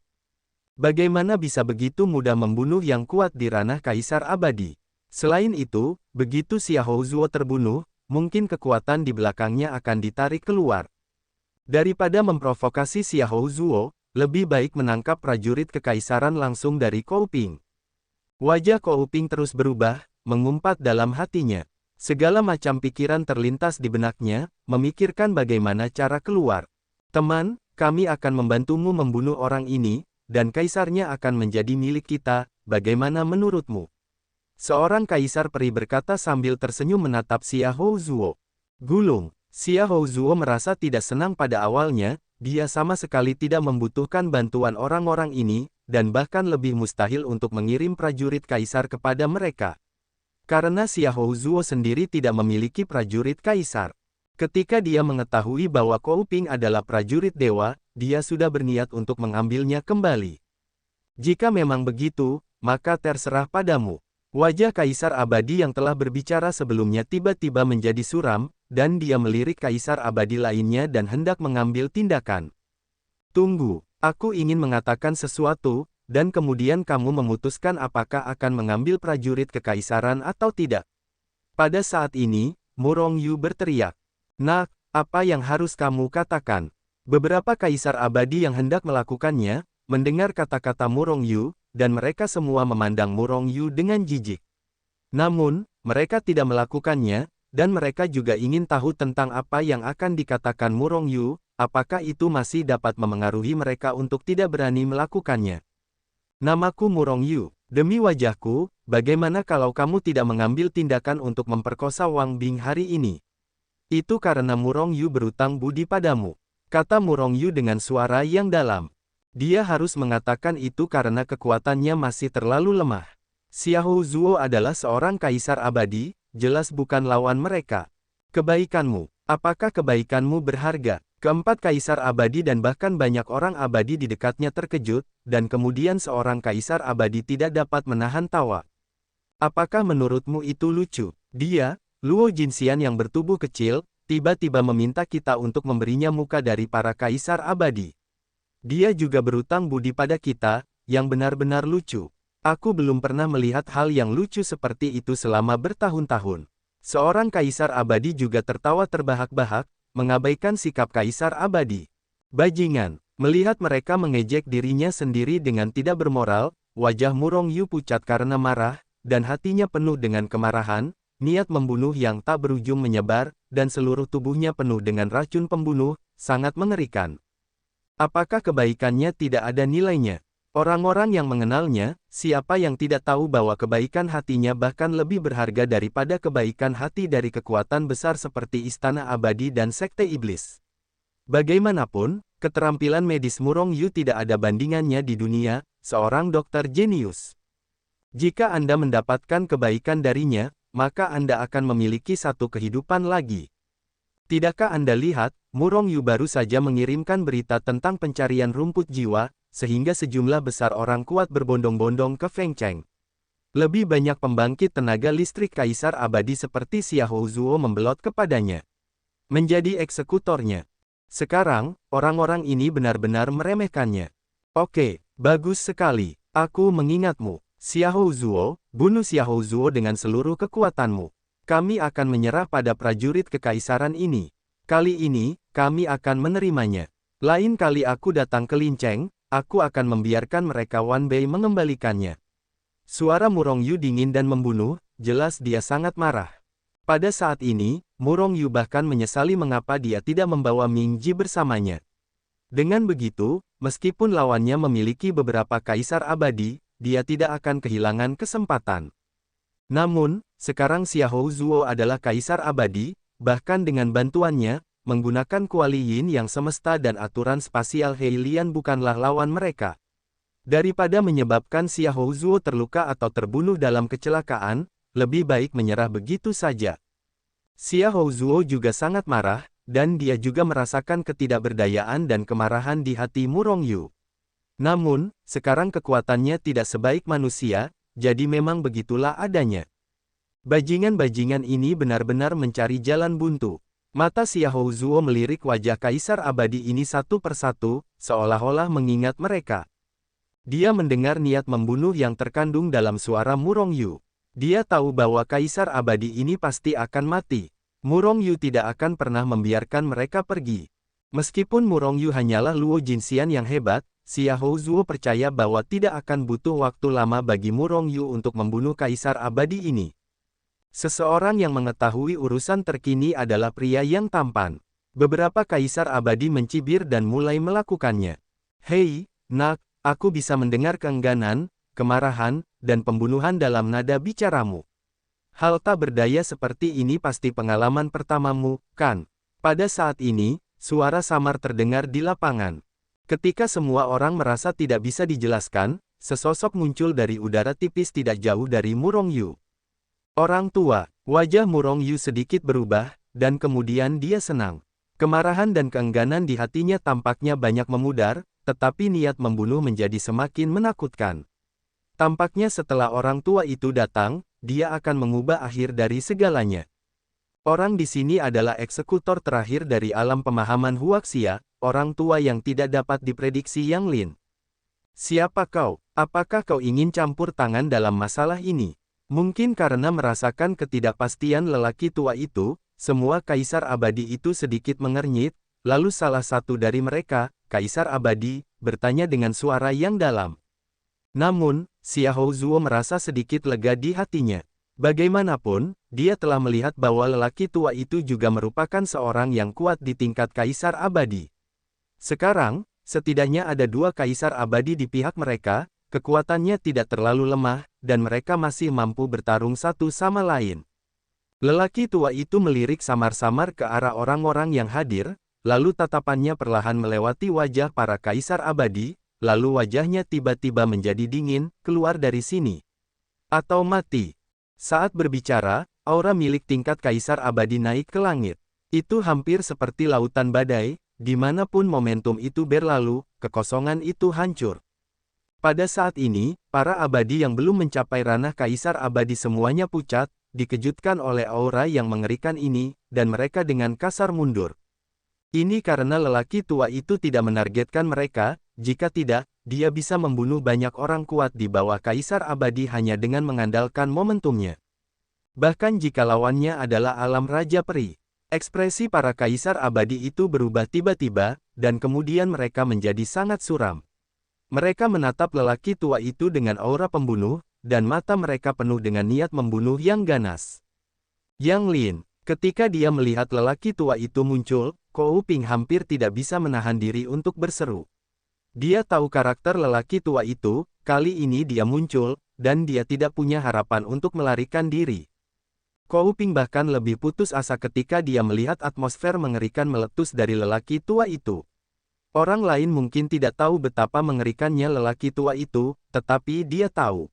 Bagaimana bisa begitu mudah membunuh yang kuat di ranah Kaisar Abadi? Selain itu, begitu Xiahou Zuo terbunuh, mungkin kekuatan di belakangnya akan ditarik keluar. Daripada memprovokasi Xiahou Zuo, lebih baik menangkap prajurit kekaisaran langsung dari Kou Ping. Wajah Kou Ping terus berubah, mengumpat dalam hatinya. Segala macam pikiran terlintas di benaknya, memikirkan bagaimana cara keluar. Teman, kami akan membantumu membunuh orang ini, dan kaisarnya akan menjadi milik kita, bagaimana menurutmu? Seorang kaisar peri berkata sambil tersenyum menatap Xiahou Zuo. Gulung, Xiahou Zuo merasa tidak senang pada awalnya, dia sama sekali tidak membutuhkan bantuan orang-orang ini, dan bahkan lebih mustahil untuk mengirim prajurit kaisar kepada mereka. Karena Xiahou Zuo sendiri tidak memiliki prajurit kaisar. Ketika dia mengetahui bahwa Kou Ping adalah prajurit dewa, dia sudah berniat untuk mengambilnya kembali. Jika memang begitu, maka terserah padamu. Wajah Kaisar Abadi yang telah berbicara sebelumnya tiba-tiba menjadi suram, dan dia melirik Kaisar Abadi lainnya dan hendak mengambil tindakan. Tunggu, aku ingin mengatakan sesuatu, dan kemudian kamu memutuskan apakah akan mengambil prajurit kekaisaran atau tidak. Pada saat ini, Murong Yu berteriak. Nak, apa yang harus kamu katakan? Beberapa kaisar abadi yang hendak melakukannya, mendengar kata-kata Murong Yu, dan mereka semua memandang Murong Yu dengan jijik. Namun, mereka tidak melakukannya, dan mereka juga ingin tahu tentang apa yang akan dikatakan Murong Yu, apakah itu masih dapat memengaruhi mereka untuk tidak berani melakukannya. Namaku Murong Yu, demi wajahku, bagaimana kalau kamu tidak mengambil tindakan untuk memperkosa Wang Bing hari ini? Itu karena Murong Yu berutang budi padamu, kata Murong Yu dengan suara yang dalam. Dia harus mengatakan itu karena kekuatannya masih terlalu lemah. Xiahou Zuo adalah seorang kaisar abadi, jelas bukan lawan mereka. Kebaikanmu, apakah kebaikanmu berharga? Keempat kaisar abadi dan bahkan banyak orang abadi di dekatnya terkejut, dan kemudian seorang kaisar abadi tidak dapat menahan tawa. Apakah menurutmu itu lucu? Dia, Luo Jinxian yang bertubuh kecil, tiba-tiba meminta kita untuk memberinya muka dari para kaisar abadi. Dia juga berutang budi pada kita, yang benar-benar lucu. Aku belum pernah melihat hal yang lucu seperti itu selama bertahun-tahun. Seorang kaisar abadi juga tertawa terbahak-bahak, mengabaikan sikap kaisar abadi. Bajingan, melihat mereka mengejek dirinya sendiri dengan tidak bermoral, wajah Murong Yu pucat karena marah, dan hatinya penuh dengan kemarahan. Niat membunuh yang tak berujung menyebar, dan seluruh tubuhnya penuh dengan racun pembunuh, sangat mengerikan. Apakah kebaikannya tidak ada nilainya? Orang-orang yang mengenalnya, siapa yang tidak tahu bahwa kebaikan hatinya bahkan lebih berharga daripada kebaikan hati dari kekuatan besar seperti Istana Abadi dan Sekte Iblis. Bagaimanapun, keterampilan medis Murong Yu tidak ada bandingannya di dunia, seorang dokter jenius. Jika Anda mendapatkan kebaikan darinya, maka Anda akan memiliki satu kehidupan lagi. Tidakkah Anda lihat, Murong Yu baru saja mengirimkan berita tentang pencarian rumput jiwa, sehingga sejumlah besar orang kuat berbondong-bondong ke Feng Cheng. Lebih banyak pembangkit tenaga listrik kaisar abadi seperti Xiahou Zuo membelot kepadanya. Menjadi eksekutornya. Sekarang, orang-orang ini benar-benar meremehkannya. Oke, bagus sekali. Aku mengingatmu. Xiahou Zuo, bunuh Xiahou Zuo dengan seluruh kekuatanmu. Kami akan menyerah pada prajurit kekaisaran ini. Kali ini, kami akan menerimanya. Lain kali aku datang ke Linceng, aku akan membiarkan mereka Wan Bei mengembalikannya. Suara Murong Yu dingin dan membunuh, jelas dia sangat marah. Pada saat ini, Murong Yu bahkan menyesali mengapa dia tidak membawa Ming Ji bersamanya. Dengan begitu, meskipun lawannya memiliki beberapa kaisar abadi, dia tidak akan kehilangan kesempatan. Namun, sekarang Xiahou Zuo adalah kaisar abadi, bahkan dengan bantuannya, menggunakan kuali yin yang semesta dan aturan spasial Heilian bukanlah lawan mereka. Daripada menyebabkan Xiahou Zuo terluka atau terbunuh dalam kecelakaan, lebih baik menyerah begitu saja. Xiahou Zuo juga sangat marah, dan dia juga merasakan ketidakberdayaan dan kemarahan di hati Murong Yu. Namun, sekarang kekuatannya tidak sebaik manusia, jadi memang begitulah adanya. Bajingan-bajingan ini benar-benar mencari jalan buntu. Mata Xiahou Zuo melirik wajah kaisar abadi ini satu persatu, seolah-olah mengingat mereka. Dia mendengar niat membunuh yang terkandung dalam suara Murong Yu. Dia tahu bahwa Kaisar Abadi ini pasti akan mati. Murong Yu tidak akan pernah membiarkan mereka pergi. Meskipun Murong Yu hanyalah Luo Jinxian yang hebat, Xiahou Zuo percaya bahwa tidak akan butuh waktu lama bagi Murong Yu untuk membunuh Kaisar Abadi ini. Seseorang yang mengetahui urusan terkini adalah pria yang tampan. Beberapa Kaisar Abadi mencibir dan mulai melakukannya. Hei, nak, aku bisa mendengar keengganan, kemarahan, dan pembunuhan dalam nada bicaramu. Hal tak berdaya seperti ini pasti pengalaman pertamamu, kan? Pada saat ini, suara samar terdengar di lapangan. Ketika semua orang merasa tidak bisa dijelaskan, sesosok muncul dari udara tipis tidak jauh dari Murong Yu. Orang tua, wajah Murong Yu sedikit berubah, dan kemudian dia senang. Kemarahan dan keengganan di hatinya tampaknya banyak memudar, tetapi niat membunuh menjadi semakin menakutkan. Tampaknya setelah orang tua itu datang, dia akan mengubah akhir dari segalanya. Orang di sini adalah eksekutor terakhir dari alam pemahaman Huaxia, orang tua yang tidak dapat diprediksi Yang Lin. Siapa kau? Apakah kau ingin campur tangan dalam masalah ini? Mungkin karena merasakan ketidakpastian lelaki tua itu, semua Kaisar Abadi itu sedikit mengernyit, lalu salah satu dari mereka, Kaisar Abadi, bertanya dengan suara yang dalam. Namun, Xiahou Zuo merasa sedikit lega di hatinya. Bagaimanapun, dia telah melihat bahwa lelaki tua itu juga merupakan seorang yang kuat di tingkat Kaisar Abadi. Sekarang, setidaknya ada dua Kaisar Abadi di pihak mereka, kekuatannya tidak terlalu lemah, dan mereka masih mampu bertarung satu sama lain. Lelaki tua itu melirik samar-samar ke arah orang-orang yang hadir, lalu tatapannya perlahan melewati wajah para Kaisar Abadi, lalu wajahnya tiba-tiba menjadi dingin, keluar dari sini. Atau mati. Saat berbicara, aura milik tingkat Kaisar Abadi naik ke langit. Itu hampir seperti lautan badai, dimanapun momentum itu berlalu, kekosongan itu hancur. Pada saat ini, para abadi yang belum mencapai ranah Kaisar Abadi semuanya pucat, dikejutkan oleh aura yang mengerikan ini, dan mereka dengan kasar mundur. Ini karena lelaki tua itu tidak menargetkan mereka, jika tidak, dia bisa membunuh banyak orang kuat di bawah Kaisar Abadi hanya dengan mengandalkan momentumnya. Bahkan jika lawannya adalah alam Raja Peri. Ekspresi para Kaisar Abadi itu berubah tiba-tiba, dan kemudian mereka menjadi sangat suram. Mereka menatap lelaki tua itu dengan aura pembunuh, dan mata mereka penuh dengan niat membunuh yang ganas. Yang Lin, ketika dia melihat lelaki tua itu muncul, Kou Ping hampir tidak bisa menahan diri untuk berseru. Dia tahu karakter lelaki tua itu, kali ini dia muncul, dan dia tidak punya harapan untuk melarikan diri. Kou Ping bahkan lebih putus asa ketika dia melihat atmosfer mengerikan meletus dari lelaki tua itu. Orang lain mungkin tidak tahu betapa mengerikannya lelaki tua itu, tetapi dia tahu.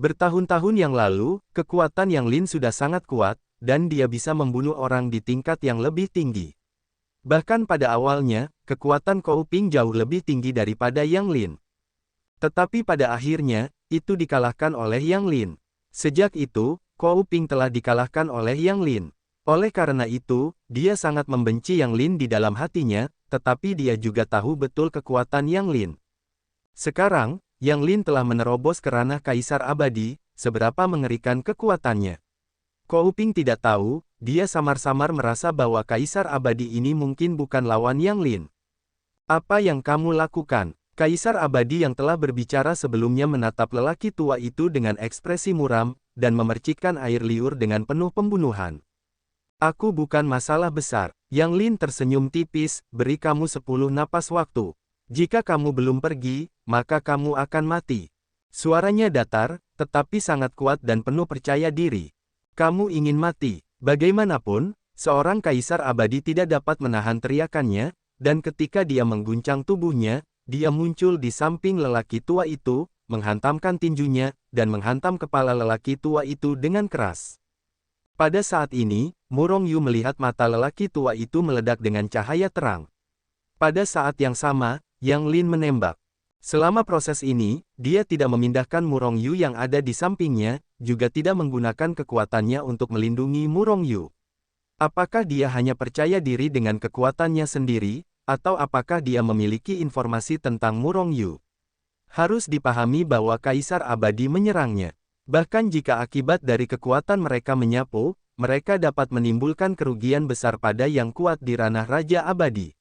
Bertahun-tahun yang lalu, kekuatan Yang Lin sudah sangat kuat, dan dia bisa membunuh orang di tingkat yang lebih tinggi. Bahkan pada awalnya, kekuatan Kou Ping jauh lebih tinggi daripada Yang Lin. Tetapi pada akhirnya, itu dikalahkan oleh Yang Lin. Sejak itu, Kou Ping telah dikalahkan oleh Yang Lin. Oleh karena itu, dia sangat membenci Yang Lin di dalam hatinya, tetapi dia juga tahu betul kekuatan Yang Lin. Sekarang, Yang Lin telah menerobos ke ranah Kaisar Abadi, seberapa mengerikan kekuatannya. Kou Ping tidak tahu, dia samar-samar merasa bahwa Kaisar Abadi ini mungkin bukan lawan Yang Lin. Apa yang kamu lakukan? Kaisar Abadi yang telah berbicara sebelumnya menatap lelaki tua itu dengan ekspresi muram, dan memercikkan air liur dengan penuh pembunuhan. Aku bukan masalah besar. Yang Lin tersenyum tipis, beri kamu 10 napas waktu. Jika kamu belum pergi, maka kamu akan mati. Suaranya datar, tetapi sangat kuat dan penuh percaya diri. Kamu ingin mati. Bagaimanapun, seorang Kaisar Abadi tidak dapat menahan teriakannya, dan ketika dia mengguncang tubuhnya, dia muncul di samping lelaki tua itu, menghantamkan tinjunya, dan menghantam kepala lelaki tua itu dengan keras. Pada saat ini, Murong Yu melihat mata lelaki tua itu meledak dengan cahaya terang. Pada saat yang sama, Yang Lin menembak. Selama proses ini, dia tidak memindahkan Murong Yu yang ada di sampingnya, juga tidak menggunakan kekuatannya untuk melindungi Murong Yu. Apakah dia hanya percaya diri dengan kekuatannya sendiri, atau apakah dia memiliki informasi tentang Murong Yu? Harus dipahami bahwa Kaisar Abadi menyerangnya. Bahkan jika akibat dari kekuatan mereka menyapu, mereka dapat menimbulkan kerugian besar pada yang kuat di ranah Raja Abadi.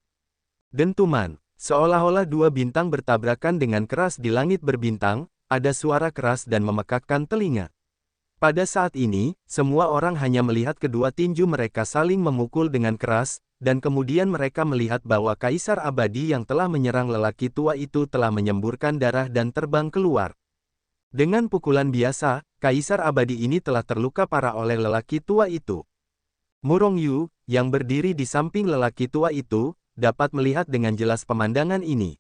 Dentuman, seolah-olah dua bintang bertabrakan dengan keras di langit berbintang, ada suara keras dan memekakkan telinga. Pada saat ini, semua orang hanya melihat kedua tinju mereka saling memukul dengan keras, dan kemudian mereka melihat bahwa Kaisar Abadi yang telah menyerang lelaki tua itu telah menyemburkan darah dan terbang keluar. Dengan pukulan biasa, Kaisar Abadi ini telah terluka parah oleh lelaki tua itu. Murong Yu, yang berdiri di samping lelaki tua itu, dapat melihat dengan jelas pemandangan ini.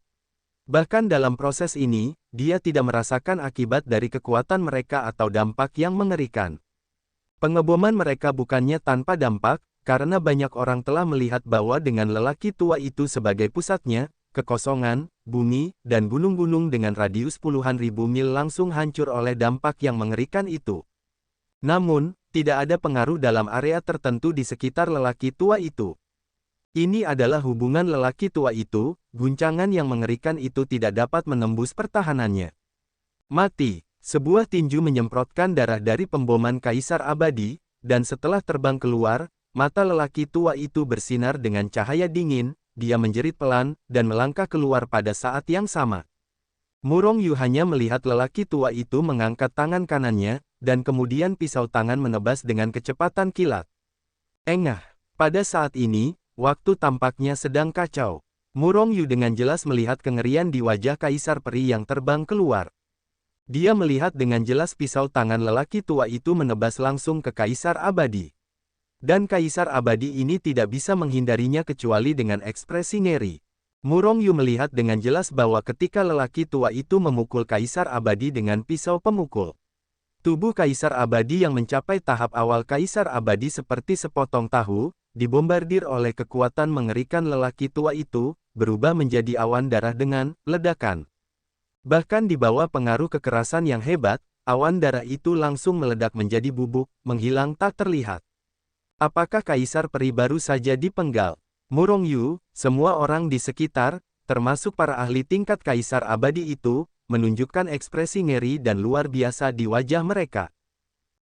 Bahkan dalam proses ini, dia tidak merasakan akibat dari kekuatan mereka atau dampak yang mengerikan. Pengeboman mereka bukannya tanpa dampak, karena banyak orang telah melihat bahwa dengan lelaki tua itu sebagai pusatnya, kekosongan, bumi, dan gunung-gunung dengan radius puluhan ribu mil langsung hancur oleh dampak yang mengerikan itu. Namun, tidak ada pengaruh dalam area tertentu di sekitar lelaki tua itu. Ini adalah hubungan lelaki tua itu, guncangan yang mengerikan itu tidak dapat menembus pertahanannya. Mati, sebuah tinju menyemprotkan darah dari pemboman Kaisar Abadi, dan setelah terbang keluar, mata lelaki tua itu bersinar dengan cahaya dingin, dia menjerit pelan, dan melangkah keluar pada saat yang sama. Murong Yu hanya melihat lelaki tua itu mengangkat tangan kanannya, dan kemudian pisau tangan menebas dengan kecepatan kilat. Engah, pada saat ini, waktu tampaknya sedang kacau. Murong Yu dengan jelas melihat kengerian di wajah Kaisar Peri yang terbang keluar. Dia melihat dengan jelas pisau tangan lelaki tua itu menebas langsung ke Kaisar Abadi. Dan Kaisar Abadi ini tidak bisa menghindarinya kecuali dengan ekspresi ngeri. Murong Yu melihat dengan jelas bahwa ketika lelaki tua itu memukul Kaisar Abadi dengan pisau pemukul, tubuh Kaisar Abadi yang mencapai tahap awal Kaisar Abadi seperti sepotong tahu, dibombardir oleh kekuatan mengerikan lelaki tua itu, berubah menjadi awan darah dengan ledakan. Bahkan di bawah pengaruh kekerasan yang hebat, awan darah itu langsung meledak menjadi bubuk, menghilang tak terlihat. Apakah Kaisar Peri baru saja dipenggal? Murong Yu, semua orang di sekitar, termasuk para ahli tingkat Kaisar Abadi itu, menunjukkan ekspresi ngeri dan luar biasa di wajah mereka.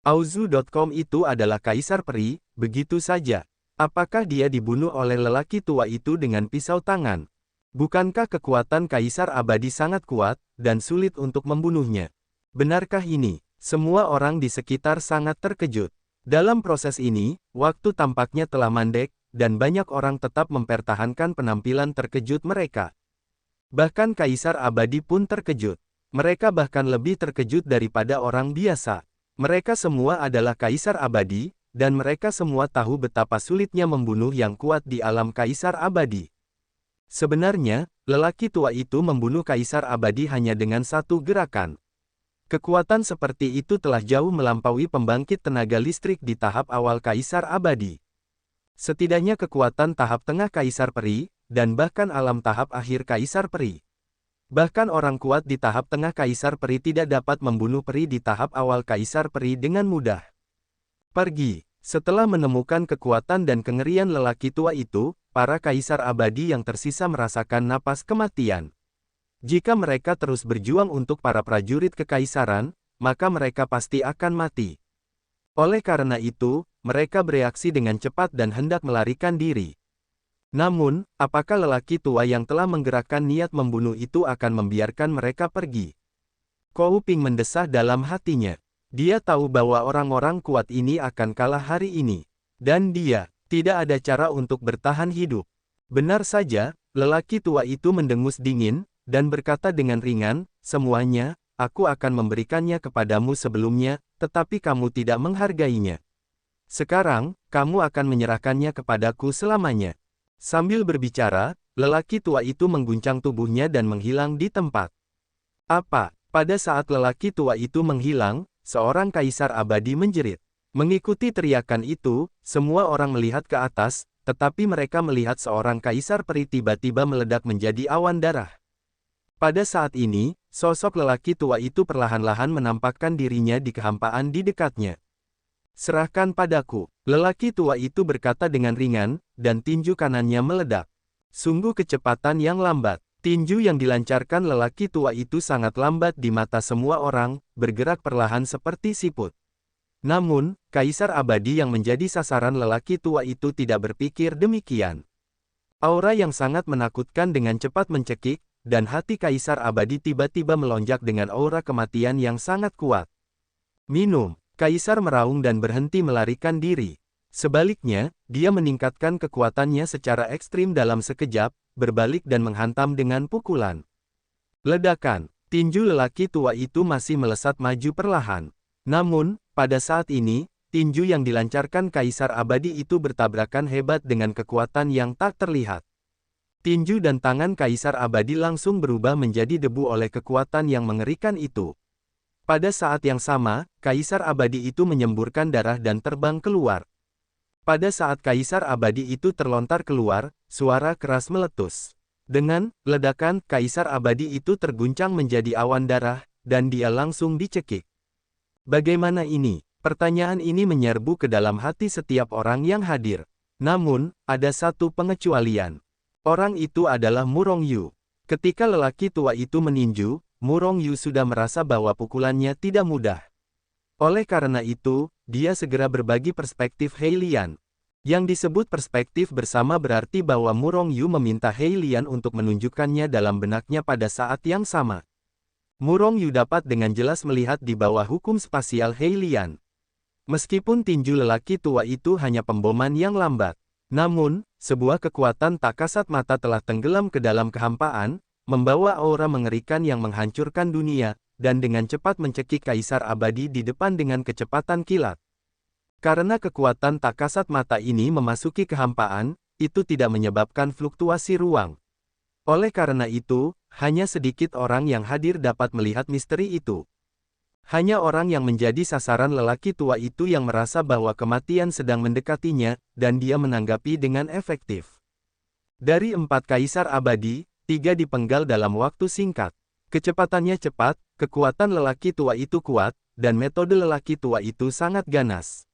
Auzu.com itu adalah Kaisar Peri, begitu saja. Apakah dia dibunuh oleh lelaki tua itu dengan pisau tangan? Bukankah kekuatan Kaisar Abadi sangat kuat, dan sulit untuk membunuhnya? Benarkah ini? Semua orang di sekitar sangat terkejut. Dalam proses ini, waktu tampaknya telah mandek, dan banyak orang tetap mempertahankan penampilan terkejut mereka. Bahkan Kaisar Abadi pun terkejut. Mereka bahkan lebih terkejut daripada orang biasa. Mereka semua adalah Kaisar Abadi, dan mereka semua tahu betapa sulitnya membunuh yang kuat di alam Kaisar Abadi. Sebenarnya, lelaki tua itu membunuh Kaisar Abadi hanya dengan satu gerakan. Kekuatan seperti itu telah jauh melampaui pembangkit tenaga listrik di tahap awal Kaisar Abadi. Setidaknya kekuatan tahap tengah Kaisar Peri, dan bahkan alam tahap akhir Kaisar Peri. Bahkan orang kuat di tahap tengah Kaisar Peri tidak dapat membunuh peri di tahap awal Kaisar Peri dengan mudah. Pergi. Setelah menemukan kekuatan dan kengerian lelaki tua itu, para Kaisar Abadi yang tersisa merasakan napas kematian. Jika mereka terus berjuang untuk para prajurit kekaisaran, maka mereka pasti akan mati. Oleh karena itu, mereka bereaksi dengan cepat dan hendak melarikan diri. Namun, apakah lelaki tua yang telah menggerakkan niat membunuh itu akan membiarkan mereka pergi? Kou Ping mendesah dalam hatinya. Dia tahu bahwa orang-orang kuat ini akan kalah hari ini. Dan dia, tidak ada cara untuk bertahan hidup. Benar saja, lelaki tua itu mendengus dingin, dan berkata dengan ringan, semuanya, aku akan memberikannya kepadamu sebelumnya, tetapi kamu tidak menghargainya. Sekarang, kamu akan menyerahkannya kepadaku selamanya. Sambil berbicara, lelaki tua itu mengguncang tubuhnya dan menghilang di tempat. Apa? Pada saat lelaki tua itu menghilang, seorang Kaisar Abadi menjerit. Mengikuti teriakan itu, semua orang melihat ke atas, tetapi mereka melihat seorang Kaisar Peri tiba-tiba meledak menjadi awan darah. Pada saat ini, sosok lelaki tua itu perlahan-lahan menampakkan dirinya di kehampaan di dekatnya. Serahkan padaku, lelaki tua itu berkata dengan ringan, dan tinju kanannya meledak. Sungguh kecepatan yang lambat. Tinju yang dilancarkan lelaki tua itu sangat lambat di mata semua orang, bergerak perlahan seperti siput. Namun, Kaisar Abadi yang menjadi sasaran lelaki tua itu tidak berpikir demikian. Aura yang sangat menakutkan dengan cepat mencekik, dan hati Kaisar Abadi tiba-tiba melonjak dengan aura kematian yang sangat kuat. Minum, Kaisar meraung dan berhenti melarikan diri. Sebaliknya, dia meningkatkan kekuatannya secara ekstrim dalam sekejap, berbalik dan menghantam dengan pukulan. Ledakan, tinju lelaki tua itu masih melesat maju perlahan. Namun, pada saat ini, tinju yang dilancarkan Kaisar Abadi itu bertabrakan hebat dengan kekuatan yang tak terlihat. Tinju dan tangan Kaisar Abadi langsung berubah menjadi debu oleh kekuatan yang mengerikan itu. Pada saat yang sama, Kaisar Abadi itu menyemburkan darah dan terbang keluar. Pada saat Kaisar Abadi itu terlontar keluar, suara keras meletus. Dengan ledakan, Kaisar Abadi itu terguncang menjadi awan darah, dan dia langsung dicekik. Bagaimana ini? Pertanyaan ini menyerbu ke dalam hati setiap orang yang hadir. Namun, ada satu pengecualian. Orang itu adalah Murong Yu. Ketika lelaki tua itu meninju, Murong Yu sudah merasa bahwa pukulannya tidak mudah. Oleh karena itu, dia segera berbagi perspektif Hei Lian. Yang disebut perspektif bersama berarti bahwa Murong Yu meminta Hei Lian untuk menunjukkannya dalam benaknya pada saat yang sama. Murong Yu dapat dengan jelas melihat di bawah hukum spasial Hei Lian. Meskipun tinju lelaki tua itu hanya pemboman yang lambat, namun, sebuah kekuatan tak kasat mata telah tenggelam ke dalam kehampaan, membawa aura mengerikan yang menghancurkan dunia, dan dengan cepat mencekik Kaisar Abadi di depan dengan kecepatan kilat. Karena kekuatan tak kasat mata ini memasuki kehampaan, itu tidak menyebabkan fluktuasi ruang. Oleh karena itu, hanya sedikit orang yang hadir dapat melihat misteri itu. Hanya orang yang menjadi sasaran lelaki tua itu yang merasa bahwa kematian sedang mendekatinya, dan dia menanggapi dengan efektif. Dari 4 Kaisar Abadi, 3 dipenggal dalam waktu singkat. Kecepatannya cepat, kekuatan lelaki tua itu kuat, dan metode lelaki tua itu sangat ganas.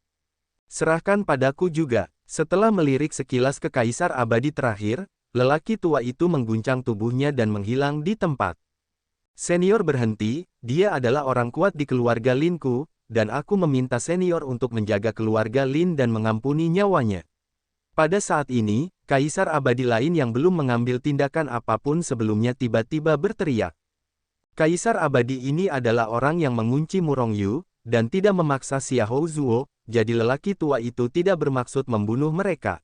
Serahkan padaku juga. Setelah melirik sekilas ke Kaisar Abadi terakhir, lelaki tua itu mengguncang tubuhnya dan menghilang di tempat. Senior berhenti, dia adalah orang kuat di keluarga Linku, dan aku meminta senior untuk menjaga keluarga Lin dan mengampuni nyawanya. Pada saat ini, Kaisar Abadi lain yang belum mengambil tindakan apapun sebelumnya tiba-tiba berteriak. Kaisar Abadi ini adalah orang yang mengunci Murong Yu, dan tidak memaksa Xiahou Zuo, jadi lelaki tua itu tidak bermaksud membunuh mereka.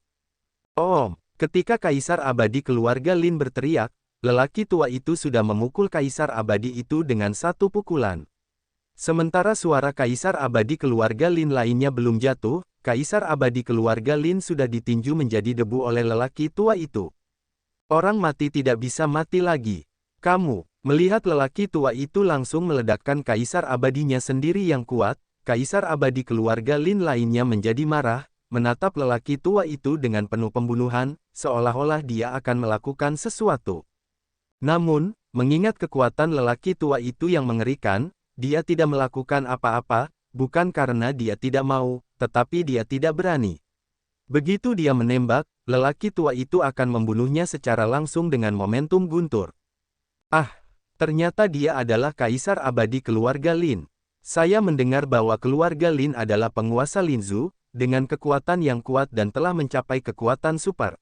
Ketika Kaisar Abadi keluarga Lin berteriak, lelaki tua itu sudah memukul Kaisar Abadi itu dengan satu pukulan. Sementara suara Kaisar Abadi keluarga Lin lainnya belum jatuh, Kaisar Abadi keluarga Lin sudah ditinju menjadi debu oleh lelaki tua itu. Orang mati tidak bisa mati lagi. Kamu, melihat lelaki tua itu langsung meledakkan Kaisar Abadinya sendiri yang kuat, Kaisar Abadi keluarga Lin lainnya menjadi marah, menatap lelaki tua itu dengan penuh pembunuhan, seolah-olah dia akan melakukan sesuatu. Namun, mengingat kekuatan lelaki tua itu yang mengerikan, dia tidak melakukan apa-apa, bukan karena dia tidak mau, tetapi dia tidak berani. Begitu dia menembak, lelaki tua itu akan membunuhnya secara langsung dengan momentum guntur. Ternyata dia adalah Kaisar Abadi keluarga Lin. Saya mendengar bahwa keluarga Lin adalah penguasa Linzu, dengan kekuatan yang kuat dan telah mencapai kekuatan super.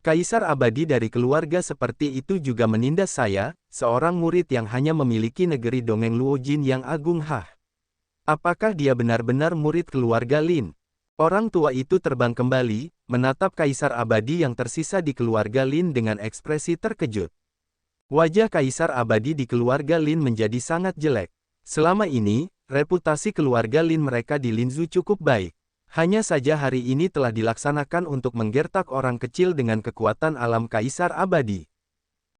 Kaisar Abadi dari keluarga seperti itu juga menindas saya, seorang murid yang hanya memiliki negeri dongeng Luojin yang agung. Apakah dia benar-benar murid keluarga Lin? Orang tua itu terbang kembali, menatap Kaisar Abadi yang tersisa di keluarga Lin dengan ekspresi terkejut. Wajah Kaisar Abadi di keluarga Lin menjadi sangat jelek. Selama ini, reputasi keluarga Lin mereka di Linzu cukup baik. Hanya saja hari ini telah dilaksanakan untuk menggertak orang kecil dengan kekuatan alam Kaisar Abadi.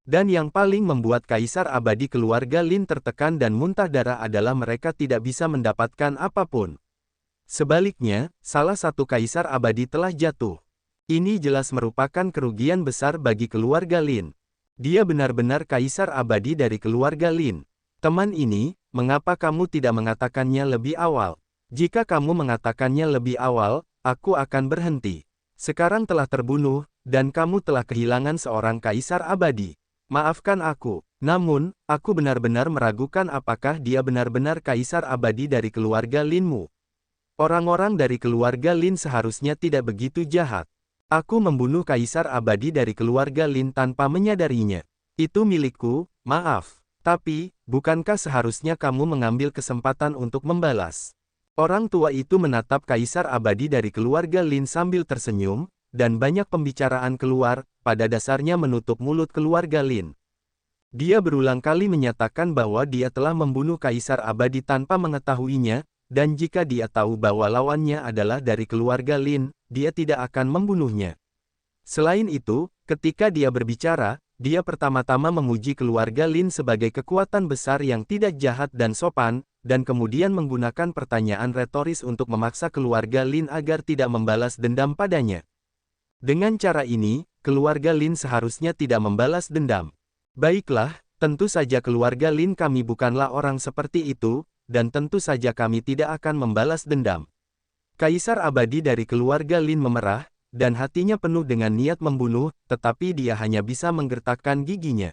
Dan yang paling membuat Kaisar Abadi keluarga Lin tertekan dan muntah darah adalah mereka tidak bisa mendapatkan apapun. Sebaliknya, salah satu Kaisar Abadi telah jatuh. Ini jelas merupakan kerugian besar bagi keluarga Lin. Dia benar-benar Kaisar Abadi dari keluarga Lin. Teman ini, mengapa kamu tidak mengatakannya lebih awal? Jika kamu mengatakannya lebih awal, aku akan berhenti. Sekarang telah terbunuh, dan kamu telah kehilangan seorang Kaisar Abadi. Maafkan aku, namun, aku benar-benar meragukan apakah dia benar-benar kaisar abadi dari keluarga Linmu. Orang-orang dari keluarga Lin seharusnya tidak begitu jahat. Aku membunuh kaisar abadi dari keluarga Lin tanpa menyadarinya. Itu milikku, maaf. Tapi, bukankah seharusnya kamu mengambil kesempatan untuk membalas? Orang tua itu menatap kaisar abadi dari keluarga Lin sambil tersenyum, dan banyak pembicaraan keluar, pada dasarnya menutup mulut keluarga Lin. Dia berulang kali menyatakan bahwa dia telah membunuh kaisar abadi tanpa mengetahuinya, dan jika dia tahu bahwa lawannya adalah dari keluarga Lin, dia tidak akan membunuhnya. Selain itu, ketika dia berbicara, dia pertama-tama memuji keluarga Lin sebagai kekuatan besar yang tidak jahat dan sopan, dan kemudian menggunakan pertanyaan retoris untuk memaksa keluarga Lin agar tidak membalas dendam padanya. Dengan cara ini, keluarga Lin seharusnya tidak membalas dendam. Baiklah, tentu saja keluarga Lin kami bukanlah orang seperti itu, dan tentu saja kami tidak akan membalas dendam. Kaisar abadi dari keluarga Lin memerah, dan hatinya penuh dengan niat membunuh, tetapi dia hanya bisa menggertakkan giginya.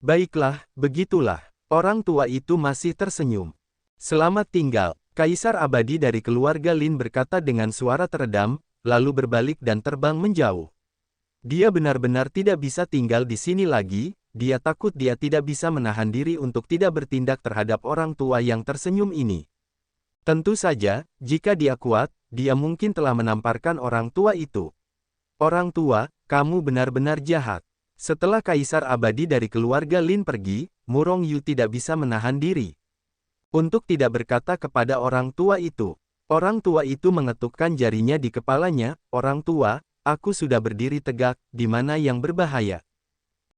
Baiklah, begitulah. Orang tua itu masih tersenyum. Selamat tinggal, Kaisar abadi dari keluarga Lin berkata dengan suara teredam, lalu berbalik dan terbang menjauh. Dia benar-benar tidak bisa tinggal di sini lagi, dia takut dia tidak bisa menahan diri untuk tidak bertindak terhadap orang tua yang tersenyum ini. Tentu saja, jika dia kuat, dia mungkin telah menamparkan orang tua itu. Orang tua, kamu benar-benar jahat. Setelah Kaisar abadi dari keluarga Lin pergi, Murong Yu tidak bisa menahan diri untuk tidak berkata kepada orang tua itu. Orang tua itu mengetukkan jarinya di kepalanya, orang tua, aku sudah berdiri tegak, di mana yang berbahaya.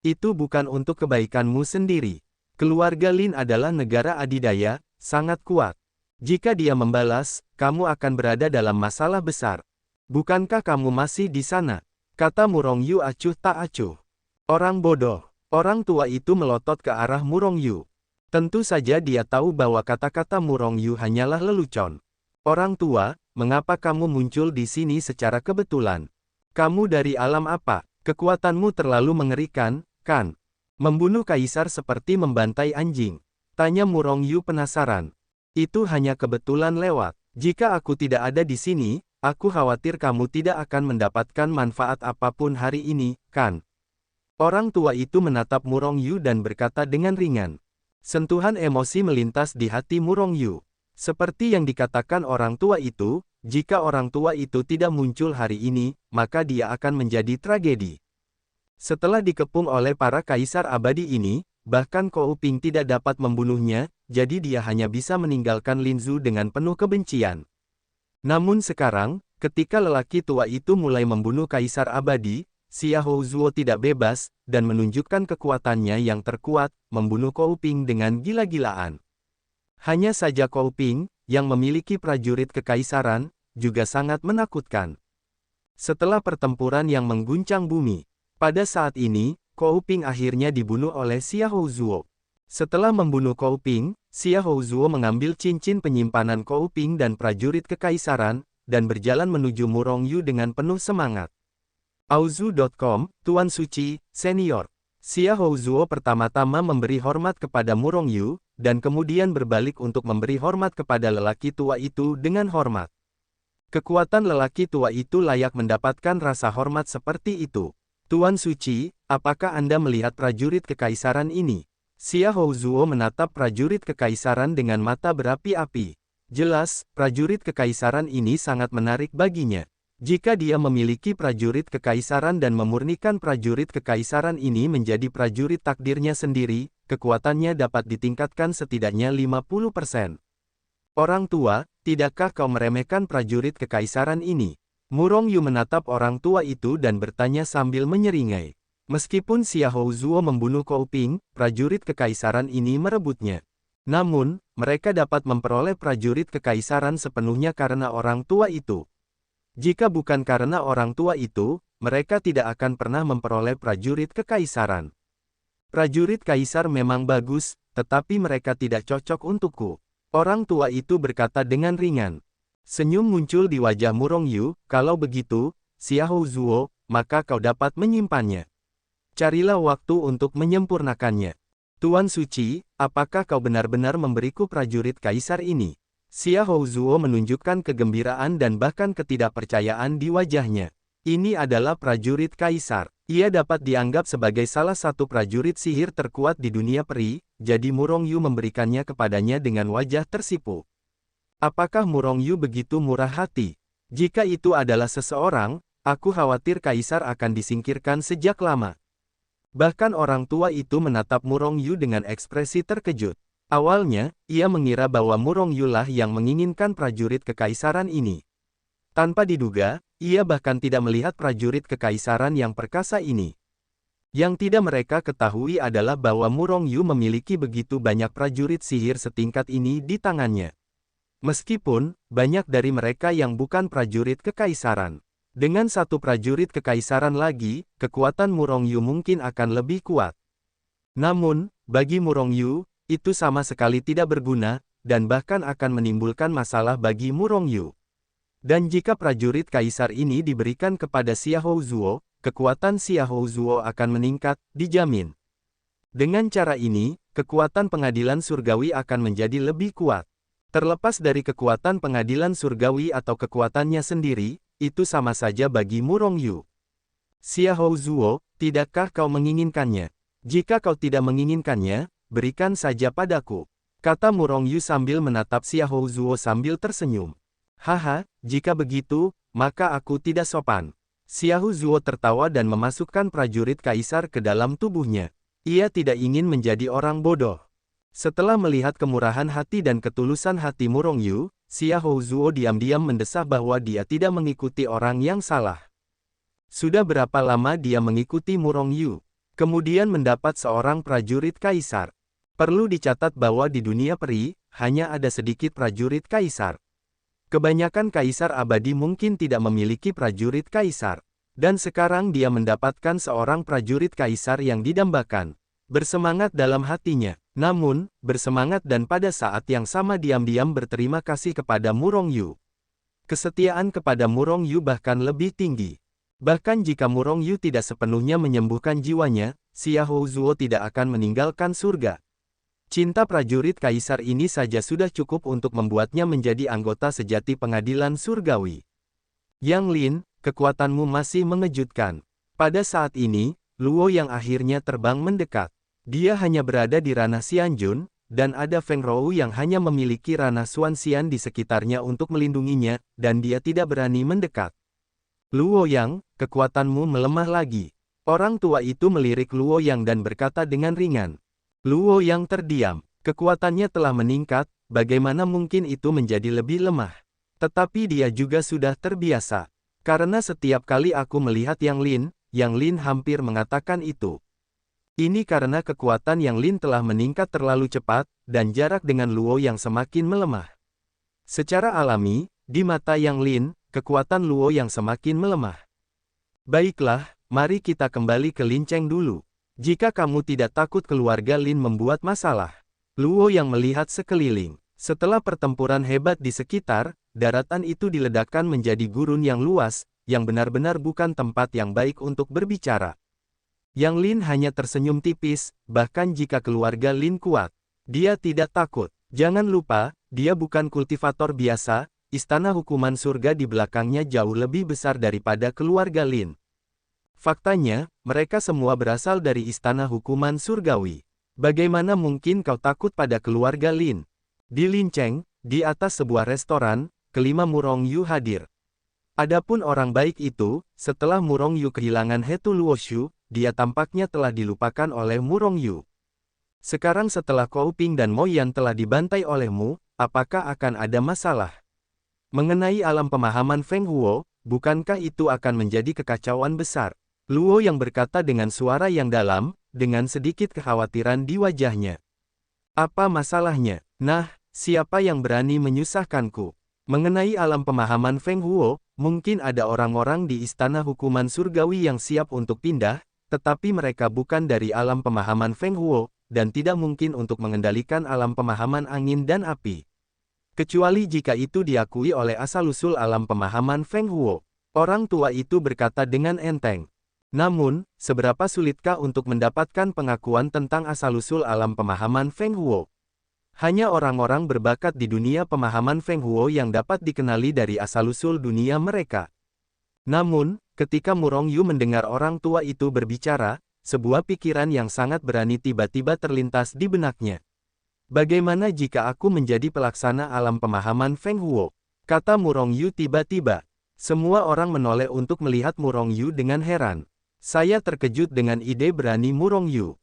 Itu bukan untuk kebaikanmu sendiri. Keluarga Lin adalah negara adidaya, sangat kuat. Jika dia membalas, kamu akan berada dalam masalah besar. Bukankah kamu masih di sana? Kata Murong Yu acuh tak acuh. Orang bodoh. Orang tua itu melotot ke arah Murong Yu. Tentu saja dia tahu bahwa kata-kata Murong Yu hanyalah lelucon. Orang tua, mengapa kamu muncul di sini secara kebetulan? Kamu dari alam apa? Kekuatanmu terlalu mengerikan, kan? Membunuh kaisar seperti membantai anjing. Tanya Murong Yu penasaran. Itu hanya kebetulan lewat. Jika aku tidak ada di sini, aku khawatir kamu tidak akan mendapatkan manfaat apapun hari ini, kan? Orang tua itu menatap Murong Yu dan berkata dengan ringan. Sentuhan emosi melintas di hati Murong Yu. Seperti yang dikatakan orang tua itu, jika orang tua itu tidak muncul hari ini, maka dia akan menjadi tragedi. Setelah dikepung oleh para kaisar abadi ini, bahkan Kou Ping tidak dapat membunuhnya, jadi dia hanya bisa meninggalkan Lin Zu dengan penuh kebencian. Namun sekarang, ketika lelaki tua itu mulai membunuh kaisar abadi, Xia Houzuo tidak bebas, dan menunjukkan kekuatannya yang terkuat, membunuh Kou Ping dengan gila-gilaan. Hanya saja Kou Ping, yang memiliki prajurit kekaisaran, juga sangat menakutkan. Setelah pertempuran yang mengguncang bumi, pada saat ini, Kou Ping akhirnya dibunuh oleh Xia Houzuo. Setelah membunuh Kou Ping, Xia Houzuo mengambil cincin penyimpanan Kou Ping dan prajurit kekaisaran, dan berjalan menuju Murong Yu dengan penuh semangat. Auzu.com, Tuan Suci, Senior. Xia Houzuo pertama-tama memberi hormat kepada Murong Yu, dan kemudian berbalik untuk memberi hormat kepada lelaki tua itu dengan hormat. Kekuatan lelaki tua itu layak mendapatkan rasa hormat seperti itu. Tuan Suci, apakah Anda melihat prajurit kekaisaran ini? Xia Houzuo menatap prajurit kekaisaran dengan mata berapi-api. Jelas, prajurit kekaisaran ini sangat menarik baginya. Jika dia memiliki prajurit kekaisaran dan memurnikan prajurit kekaisaran ini menjadi prajurit takdirnya sendiri, kekuatannya dapat ditingkatkan setidaknya 50%. Orang tua, tidakkah kau meremehkan prajurit kekaisaran ini? Murong Yu menatap orang tua itu dan bertanya sambil menyeringai. Meskipun Xia Houzuo membunuh Kou Ping, prajurit kekaisaran ini merebutnya. Namun, mereka dapat memperoleh prajurit kekaisaran sepenuhnya karena orang tua itu. Jika bukan karena orang tua itu, mereka tidak akan pernah memperoleh prajurit kekaisaran. Prajurit kaisar memang bagus, tetapi mereka tidak cocok untukku. Orang tua itu berkata dengan ringan. Senyum muncul di wajah Murong Yu, kalau begitu, Xia Houzuo, maka kau dapat menyimpannya. Carilah waktu untuk menyempurnakannya. Tuan Suci, apakah kau benar-benar memberiku prajurit kaisar ini? Xia Houzuo menunjukkan kegembiraan dan bahkan ketidakpercayaan di wajahnya. Ini adalah prajurit kaisar. Ia dapat dianggap sebagai salah satu prajurit sihir terkuat di dunia peri, jadi Murong Yu memberikannya kepadanya dengan wajah tersipu. Apakah Murong Yu begitu murah hati? Jika itu adalah seseorang, aku khawatir kaisar akan disingkirkan sejak lama. Bahkan orang tua itu menatap Murong Yu dengan ekspresi terkejut. Awalnya, ia mengira bahwa Murong Yu lah yang menginginkan prajurit kekaisaran ini. Tanpa diduga, ia bahkan tidak melihat prajurit kekaisaran yang perkasa ini. Yang tidak mereka ketahui adalah bahwa Murong Yu memiliki begitu banyak prajurit sihir setingkat ini di tangannya. Meskipun, banyak dari mereka yang bukan prajurit kekaisaran. Dengan satu prajurit kekaisaran lagi, kekuatan Murong Yu mungkin akan lebih kuat. Namun, bagi Murong Yu, itu sama sekali tidak berguna, dan bahkan akan menimbulkan masalah bagi Murong Yu. Dan jika prajurit kaisar ini diberikan kepada Xia Houzuo, kekuatan Xia Houzuo akan meningkat, dijamin. Dengan cara ini, kekuatan pengadilan surgawi akan menjadi lebih kuat. Terlepas dari kekuatan pengadilan surgawi atau kekuatannya sendiri, itu sama saja bagi Murong Yu. Xia Houzuo, tidakkah kau menginginkannya? Jika kau tidak menginginkannya, berikan saja padaku, kata Murong Yu sambil menatap Xia Houzuo sambil tersenyum. Haha, jika begitu, maka aku tidak sopan. Xia Houzuo tertawa dan memasukkan prajurit kaisar ke dalam tubuhnya. Ia tidak ingin menjadi orang bodoh. Setelah melihat kemurahan hati dan ketulusan hati Murong Yu, Xia Houzuo diam-diam mendesah bahwa dia tidak mengikuti orang yang salah. Sudah berapa lama dia mengikuti Murong Yu? Kemudian mendapat seorang prajurit kaisar. Perlu dicatat bahwa di dunia peri, hanya ada sedikit prajurit kaisar. Kebanyakan kaisar abadi mungkin tidak memiliki prajurit kaisar. Dan sekarang dia mendapatkan seorang prajurit kaisar yang didambakan. Bersemangat dalam hatinya. Namun, bersemangat dan pada saat yang sama diam-diam berterima kasih kepada Murong Yu. Kesetiaan kepada Murong Yu bahkan lebih tinggi. Bahkan jika Murong Yu tidak sepenuhnya menyembuhkan jiwanya, Xia Houzuo tidak akan meninggalkan surga. Cinta prajurit kaisar ini saja sudah cukup untuk membuatnya menjadi anggota sejati pengadilan surgawi. Yang Lin, kekuatanmu masih mengejutkan. Pada saat ini, Luo yang akhirnya terbang mendekat. Dia hanya berada di ranah Xianjun, dan ada Feng Rou yang hanya memiliki ranah Xuanxian di sekitarnya untuk melindunginya, dan dia tidak berani mendekat. Luo Yang, kekuatanmu melemah lagi. Orang tua itu melirik Luo Yang dan berkata dengan ringan. Luo Yang terdiam. Kekuatannya telah meningkat, bagaimana mungkin itu menjadi lebih lemah? Tetapi dia juga sudah terbiasa. Karena setiap kali aku melihat Yang Lin hampir mengatakan itu. Ini karena kekuatan Yang Lin telah meningkat terlalu cepat, dan jarak dengan Luo Yang semakin melemah. Secara alami, di mata Yang Lin, kekuatan Luo Yang semakin melemah. Baiklah, mari kita kembali ke Lin Cheng dulu. Jika kamu tidak takut keluarga Lin membuat masalah. Luo Yang melihat sekeliling. Setelah pertempuran hebat di sekitar, daratan itu diledakkan menjadi gurun yang luas, yang benar-benar bukan tempat yang baik untuk berbicara. Yang Lin hanya tersenyum tipis, bahkan jika keluarga Lin kuat. Dia tidak takut. Jangan lupa, dia bukan kultivator biasa, istana hukuman surga di belakangnya jauh lebih besar daripada keluarga Lin. Faktanya, mereka semua berasal dari istana hukuman surgawi. Bagaimana mungkin kau takut pada keluarga Lin? Di Lin Cheng, di atas sebuah restoran, kelima Murong Yu hadir. Adapun orang baik itu, setelah Murong Yu kehilangan Hetu Luoshu, dia tampaknya telah dilupakan oleh Murong Yu. Sekarang setelah Kou Ping dan Mo Yan telah dibantai olehmu, apakah akan ada masalah? Mengenai alam pemahaman Feng Huo, bukankah itu akan menjadi kekacauan besar? Luo yang berkata dengan suara yang dalam, dengan sedikit kekhawatiran di wajahnya. Apa masalahnya? Nah, siapa yang berani menyusahkanku? Mengenai alam pemahaman Feng Huo, mungkin ada orang-orang di istana hukuman surgawi yang siap untuk pindah, tetapi mereka bukan dari alam pemahaman Feng Huo, dan tidak mungkin untuk mengendalikan alam pemahaman angin dan api. Kecuali jika itu diakui oleh asal-usul alam pemahaman Feng Huo. Orang tua itu berkata dengan enteng. Namun, seberapa sulitkah untuk mendapatkan pengakuan tentang asal-usul alam pemahaman Feng Huo? Hanya orang-orang berbakat di dunia pemahaman Feng Huo yang dapat dikenali dari asal-usul dunia mereka. Namun, ketika Murong Yu mendengar orang tua itu berbicara, sebuah pikiran yang sangat berani tiba-tiba terlintas di benaknya. Bagaimana jika aku menjadi pelaksana alam pemahaman Feng Huo? Kata Murong Yu tiba-tiba. Semua orang menoleh untuk melihat Murong Yu dengan heran. Saya terkejut dengan ide berani Murong Yu.